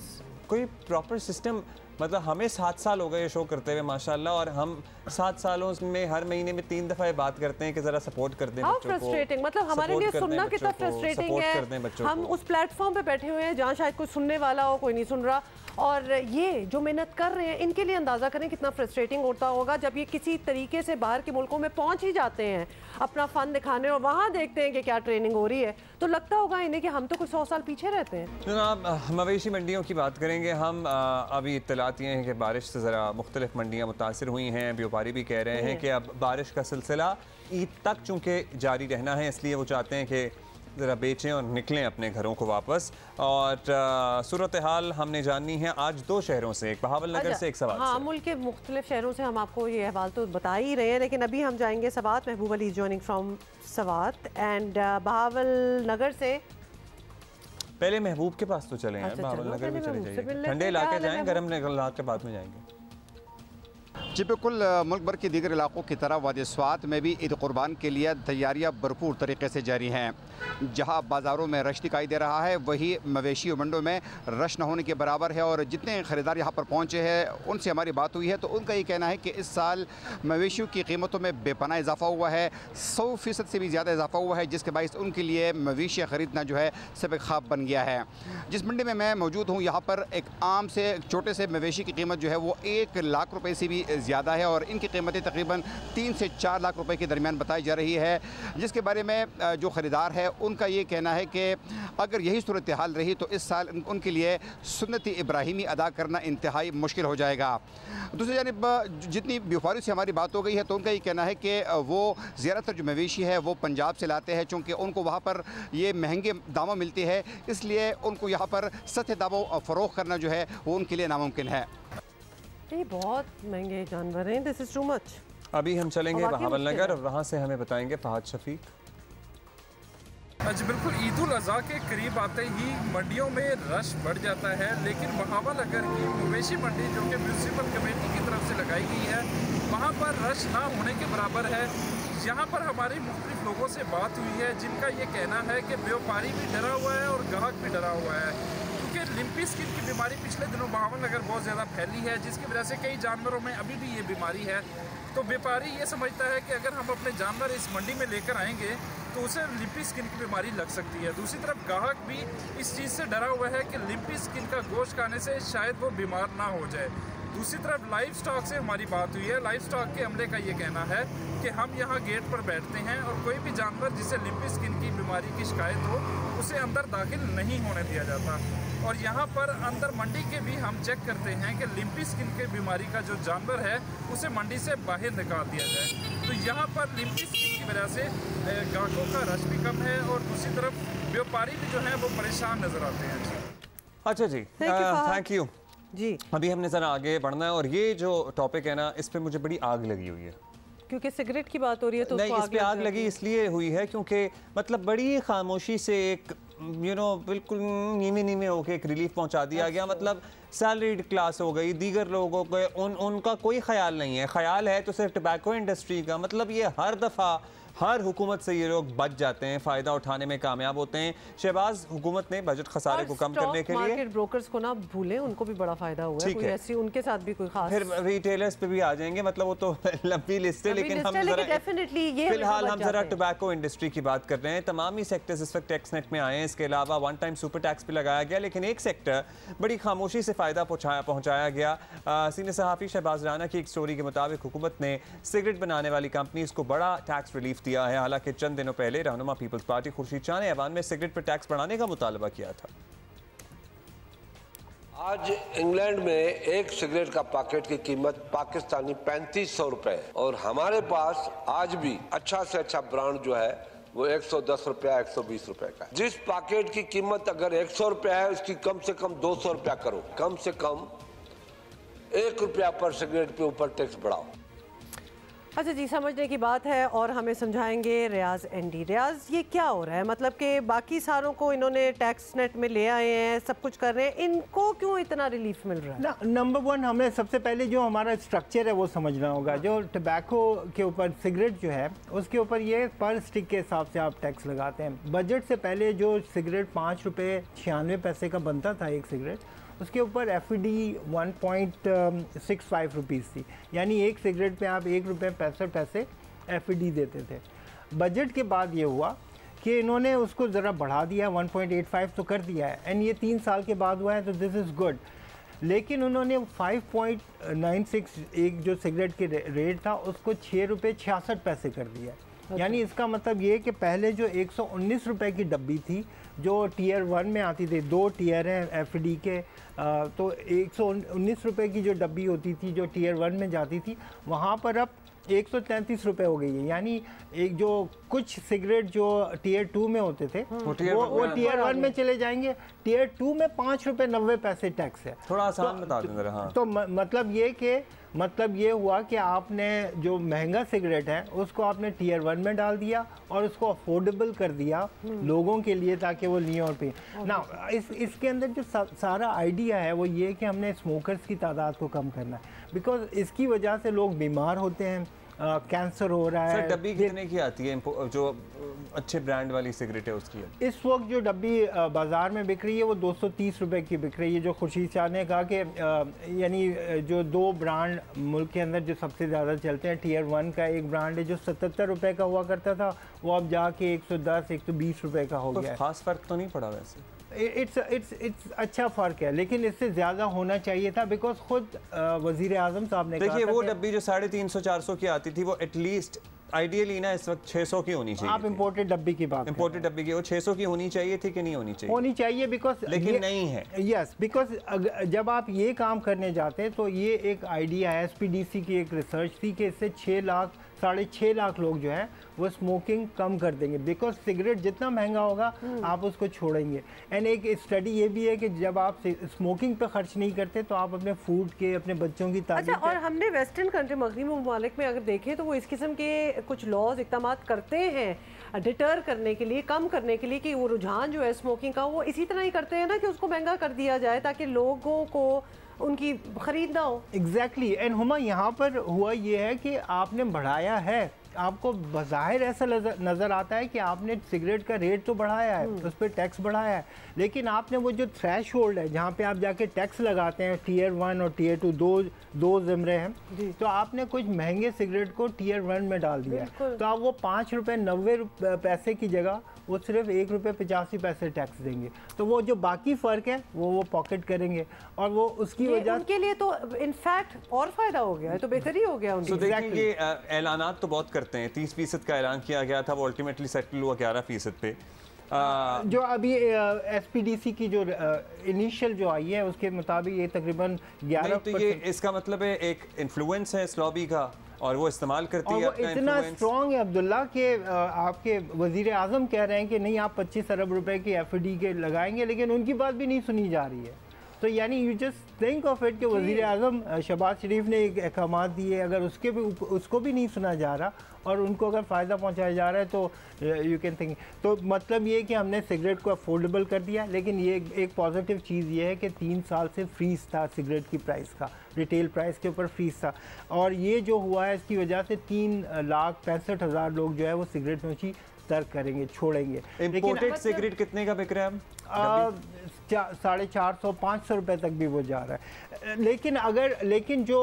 कोई प्रॉपर सिस्टम। मतलब हमें 7 साल हो गए ये शो करते हुए माशाल्लाह, और हम 7 सालों में हर महीने में 3 दफ़ा बात करते हैं कि ज़रा सपोर्ट कर दें बच्चों को। फ्रस्ट्रेटिंग, मतलब हमारे लिए सुनना कितना फ्रस्ट्रेटिंग है। हम उस प्लेटफॉर्म पे बैठे हुए हैं जहाँ शायद कोई सुनने वाला हो, कोई नहीं सुन रहा, और ये जो मेहनत कर रहे हैं इनके लिए अंदाज़ा करें कितना फ्रस्ट्रेटिंग होता होगा जब ये किसी तरीके से बाहर के मुल्कों में पहुँच ही जाते हैं अपना फ़न दिखाने, और वहाँ देखते हैं कि क्या ट्रेनिंग हो रही है, तो लगता होगा इन्हें कि हम तो कुछ 100 साल पीछे रहते हैं। जनाब, मवेशी मंडियों की बात करेंगे हम। अभी इत्तलात ये हैं कि बारिश से ज़रा मुख्तलिफ मंडियाँ मुतासर हुई हैं। व्यापारी भी कह रहे हैं कि अब बारिश का सिलसिला ईद तक चूँकि जारी रहना है, इसलिए वो चाहते हैं कि ज़रा बेचें और निकलें अपने घरों को वापस। और सूरत हाल हमने जाननी है आज 2 शहरों से, एक बहावल नगर से, एक सवात। हाँ, मुल्क के मुख्तलिफ शहरों से हम आपको ये अहवाल तो बता ही रहे हैं, लेकिन अभी हम जाएंगे Swat. Mehboob Ali joining from Swat and Bahawalnagar से। पहले महबूब के पास तो चले हैं, बहावल नगर भी चले जाइए, ठंडे इलाके जाएं, गर्म इलाके बाद में जाएंगे। जी बिल्कुल, मुल्क भर के दीगर इलाकों की तरह वादी स्वात में भी ईद कुर्बान के लिए तैयारियां भरपूर तरीके से जारी हैं। जहां बाज़ारों में रश दिखाई दे रहा है, वही मवेशी मंडियों में रश न होने के बराबर है। और जितने ख़रीदार यहाँ पर पहुँचे हैं उनसे हमारी बात हुई है तो उनका ये कहना है कि इस साल मवेशियों की कीमतों में बेपनाह इजाफा हुआ है, 100% से भी ज़्यादा इजाफा हुआ है, जिसके बायस उनके लिए मवेशी ख़रीदना जो है सब एक ख्वाब बन गया है। जिस मंडी में मैं मौजूद हूँ, यहाँ पर एक आम से छोटे से मवेशी की कीमत जो है वो 1 लाख रुपये से भी ज़्यादा है, और इनकी कीमतें तकरीबन 3 से 4 लाख रुपए के दरमियान बताई जा रही है। जिसके बारे में जो ख़रीदार है उनका ये कहना है कि अगर यही सूरत हाल रही तो इस साल उनके लिए सुन्नत इब्राहिमी अदा करना इंतहाई मुश्किल हो जाएगा। दूसरी जानिब जितनी व्यापारी से हमारी बात हो गई है तो उनका ये कहना है कि वो ज़्यादातर जो मवेशी है वो पंजाब से लाते हैं, चूँकि उनको वहाँ पर ये महंगे दामों मिलती है, इसलिए उनको यहाँ पर सस्ते दामों फ़रोख्त करना जो है वो उनके लिए नामुमकिन है। ये बहुत महंगे जानवर हैं, दिस इज टू मच। अभी हम चलेंगे बहावल नगर और वहाँ से हमें बताएंगे फहद शफीक। जी बिल्कुल, ईद उल अज़हा के करीब आते ही मंडियों में रश बढ़ जाता है, लेकिन बहावल नगर की मवेशी मंडी जो कि म्यूनसिपल कमेटी की तरफ से लगाई गई है, वहाँ पर रश ना होने के बराबर है। यहाँ पर हमारी मुख्तलिफ लोगों से बात हुई है जिनका ये कहना है कि व्यापारी भी डरा हुआ है और ग्राहक भी डरा हुआ है, क्योंकि लिम्पी स्किन की बीमारी पिछले दिनों बहावल नगर बहुत ज़्यादा फैली है, जिसकी वजह से कई जानवरों में अभी भी ये बीमारी है। तो व्यापारी ये समझता है कि अगर हम अपने जानवर इस मंडी में लेकर आएंगे तो उसे लिम्पी स्किन की बीमारी लग सकती है। दूसरी तरफ ग्राहक भी इस चीज़ से डरा हुआ है कि लिम्पी स्किन का गोश्त खाने से शायद वो बीमार ना हो जाए। दूसरी तरफ लाइव स्टॉक से हमारी बात हुई है। लाइव स्टॉक के अमले का ये कहना है कि हम यहाँ गेट पर बैठते हैं और कोई भी जानवर जिसे लिम्पी स्किन की बीमारी की शिकायत हो उसे अंदर दाखिल नहीं होने दिया जाता। और यहाँ पर अंदर मंडी के भी हम चेक करते हैं कि लिम्पी स्किन की बीमारी का जो जानवर है उसे मंडी से बाहर निकाल दिया जाए। तो यहाँ पर लिम्पी स्किन की वजह से ग्राहकों का रश भी कम है और दूसरी तरफ व्यापारी भी जो है वो परेशान नजर आते हैं। अच्छा जी, थैंक यू जी। अभी हमने ज़रा आगे बढ़ना है और ये जो टॉपिक है ना, इस पे मुझे बड़ी आग लगी हुई है क्योंकि सिगरेट की बात हो रही है। तो नहीं, इस पे आग लगी इसलिए हुई है क्योंकि मतलब बड़ी खामोशी से एक बिल्कुल नीमे नीमे होके एक रिलीफ पहुंचा दिया गया। मतलब सैलरीड क्लास हो गई, दीगर लोगों के उनका कोई ख्याल नहीं है। ख्याल है तो सिर्फ टबैको इंडस्ट्री का। मतलब ये हर दफ़ा हर हुकूमत से ये लोग बच जाते हैं, फ़ायदा उठाने में कामयाब होते हैं। शहबाज हुकूमत ने बजट खसारे को कम करने के लिए मार्केट ब्रोकर्स को ना भूलें, उनको भी बड़ा फायदा हुआ है। कोई ऐसी उनके साथ भी कोई खास, फिर रिटेलर्स पे भी आ जाएंगे। मतलब वो तो लंबी लिस्ट है, लेकिन हम फिलहाल हम जरा टोबैको इंडस्ट्री की बात कर रहे हैं। तमाम ही सेक्टर्स इस वक्त टैक्स नेट में आए हैं। इसके अलावा वन टाइम सुपर टैक्स भी लगाया गया, लेकिन एक सेक्टर बड़ी खामोशी से फ़ायदा पहुँचाया गया। सीनियर सहाफ़ी शहबाज राना की एक स्टोरी के मुताबिक हुकूमत ने सिगरेट बनाने वाली कंपनीज को बड़ा टैक्स रिलीफ दिया है। हालांकि चंद दिनों पहले रहनुमा पीपल्स पार्टी खुर्शीद शाह ने ऐवान में सिगरेट पर टैक्स बढ़ाने का मुतालबा किया था। आज इंग्लैंड में एक सिगरेट का पैकेट की कीमत पाकिस्तानी 3500 रुपए और हमारे पास आज भी अच्छा से अच्छा ब्रांड जो है वो 110 रुपया 120 रुपए का। जिस पैकेट की कीमत अगर 100 रुपया है उसकी कम से कम 200 रुपया करो, कम से कम 1 रुपया पर सिगरेट पे ऊपर टैक्स बढ़ाओ। अच्छा जी, समझने की बात है और हमें समझाएंगे रियाज एनडी। रियाज, ये क्या हो रहा है? मतलब कि बाकी सारों को इन्होंने टैक्स नेट में ले आए हैं, सब कुछ कर रहे हैं, इनको क्यों इतना रिलीफ मिल रहा है? नंबर वन, हमें सबसे पहले जो हमारा स्ट्रक्चर है वो समझना होगा। जो टबैको के ऊपर सिगरेट जो है उसके ऊपर ये पर स्टिक के हिसाब से आप टैक्स लगाते हैं। बजट से पहले जो सिगरेट 5 रुपये 96 पैसे का बनता था एक सिगरेट, उसके ऊपर FED 1.65 रुपीज़ थी, यानी एक सिगरेट पे आप 1 रुपये 65 पैसे FED देते थे। बजट के बाद ये हुआ कि इन्होंने उसको ज़रा बढ़ा दिया, 1.85 तो कर दिया है, एंड ये 3 साल के बाद हुआ है, तो दिस इज़ गुड। लेकिन उन्होंने 5.96 एक जो सिगरेट के रेट था उसको 6 रुपये 66 पैसे कर दिया है। यानी इसका मतलब ये कि पहले जो 119 रुपए की डब्बी थी जो टियर 1 में आती थी, 2 टियर हैं FD के, तो 119 रुपए की जो डब्बी होती थी जो टियर 1 में जाती थी, वहाँ पर अब 133 रुपए हो गई है। यानी एक जो कुछ सिगरेट जो टियर 2 में होते थे वो टियर 1 में चले जाएंगे। टियर 2 में 5 रुपए 90 पैसे टैक्स है। थोड़ा आसान बता दें जरा। हाँ। तो मतलब ये हुआ कि आपने जो महंगा सिगरेट है उसको आपने टियर 1 में डाल दिया और उसको अफोर्डेबल कर दिया लोगों के लिए ताकि वो लें और पिए ना। इसके अंदर जो सारा आइडिया है वो ये कि हमने स्मोकर्स की तादाद को कम करना है, बिकॉज इसकी वजह से लोग बीमार होते हैं, कैंसर हो रहा है। डब्बी कितने की आती है जो अच्छे ब्रांड वाली सिगरेट है उसकी? इस वक्त जो डब्बी बाज़ार में बिक रही है वो 230 रुपए की बिक रही है। जो खुर्शीद शाह ने कहा कि यानी जो 2 ब्रांड मुल्क के अंदर जो सबसे ज़्यादा चलते हैं, टियर 1 का एक ब्रांड है जो 77 रुपए का हुआ करता था, वो अब जाके 110 120 रुपए का हो गया। खास फ़र्क तो नहीं पड़ा वैसे? इट्स अच्छा फ़र्क है, लेकिन इससे ज़्यादा होना चाहिए था, बिकॉज खुद वज़ीर आज़म साहब ने देखिए वो डब्बी जो 350 400 की आती थी वो एटलीस्ट आइडियली ना इस वक्त 600 की होनी चाहिए। आप इंपोर्टेड डब्बी की बात, इंपोर्टेड डब्बी की वो 600 की होनी चाहिए थी कि नहीं होनी चाहिए? होनी चाहिए, बिकॉज लेकिन नहीं है। यस, बिकॉज जब आप ये काम करने जाते हैं तो ये एक आइडिया है, SPDC की एक रिसर्च थी कि इससे 6 लाख लोग जो है वो स्मोकिंग कम कर देंगे, बिकॉज सिगरेट जितना महंगा होगा आप उसको छोड़ेंगे। एंड एक स्टडी ये भी है कि जब आप स्मोकिंग पे खर्च नहीं करते तो आप अपने फूड के, अपने बच्चों की तालीम। अच्छा, और हमने वेस्टर्न कंट्री मगरबी ममालिक में अगर देखें तो वो इस किस्म के कुछ लॉज इक़दाम करते हैं डिटर करने के लिए, कम करने के लिए, कि वो रुझान जो है स्मोकिंग का वो इसी तरह ही करते हैं ना कि उसको महंगा कर दिया जाए ताकि लोगों को उनकी खरीद ना हो। एग्जैक्टली। एंड हुमा यहाँ पर हुआ ये है कि आपने बढ़ाया है आपको बज़ाहिर ऐसा नज़र आता है कि आपने सिगरेट का रेट तो बढ़ाया है, उस पर टैक्स बढ़ाया है, लेकिन आपने वो जो थ्रेश होल्ड है जहाँ पे आप जाके टैक्स लगाते हैं, टीयर 1 और टीयर 2 दो ज़िमरे हैं, तो आपने कुछ महंगे सिगरेट को टीयर 1 में डाल दिया है। तो आप वो 5 रुपये 90 पैसे की जगह वो सिर्फ 1 रुपये 85 पैसे टैक्स देंगे। तो वो जो बाकी फ़र्क है वो पॉकेट करेंगे और वो उसकी वजह उनके लिए तो इनफैक्ट और फ़ायदा हो गया है, तो बेहतर ही हो गया उनके लिए। देखिए ये ऐलानात तो बहुत करते हैं, 30% का ऐलान किया गया था, वो अल्टीमेटली सेटल हुआ 11% पे। जो अभी SPDC की जो इनिशियल जो आई है उसके मुताबिक ये तकरीबन 11%। तो ये इसका मतलब है एक इन्फ्लुएंस है इस लॉबी का और वो इस्तेमाल करती है अपना इतना स्ट्रॉन्ग है अब्दुल्ला कि आपके वजीर आज़म कह रहे हैं कि नहीं आप 25 अरब रुपए की FD के लगाएंगे, लेकिन उनकी बात भी नहीं सुनी जा रही है। तो यानी you just think of it कि वज़ीर आज़म शहबाज शरीफ ने एक अहकाम दिए, अगर उसको भी नहीं सुना जा रहा और उनको अगर फ़ायदा पहुंचाया जा रहा है तो यू कैन थिंक। तो मतलब ये कि हमने सिगरेट को अफोर्डेबल कर दिया, लेकिन ये एक पॉजिटिव चीज़ ये है कि 3 साल से फ्रीज था सिगरेट की प्राइस का, रिटेल प्राइस के ऊपर फ्रीज था, और ये जो हुआ है इसकी वजह से 3,65,000 लोग जो है वो सिगरेट नोशी तर्क करेंगे, छोड़ेंगे। इंपोर्टेड सिगरेट कितने का बिक रहा है अब? 450-500 रुपए तक भी वो जा रहा है। लेकिन जो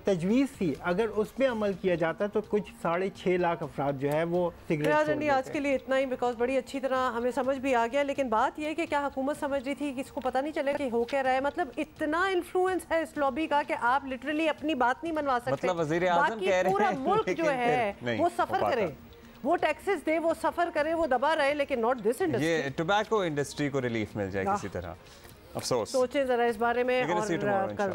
तजवीज़ थी अगर उस पर अमल किया जाता तो कुछ 6.5 लाख अफराद जो है वो सिगरेट। आज के लिए इतना ही, बिकॉज बड़ी अच्छी तरह हमें समझ भी आ गया, लेकिन बात यह है कि क्या हुकूमत समझ रही थी कि इसको पता नहीं चले कि हो क्या रहा है? मतलब इतना इन्फ्लुएंस है इस लॉबी का कि आप लिटरली अपनी बात नहीं मनवा सकते। मतलब वज़ीर आज़म कह रहे हैं पूरा मुल्क जो है वो सफर करे, वो टैक्सेस दे, वो सफर करे, वो दबा रहे, लेकिन नॉट दिस इंडस्ट्री। ये टोबैको इंडस्ट्री को रिलीफ मिल जाए किसी तरह। अफसोस, सोचें जरा इस बारे में। और कल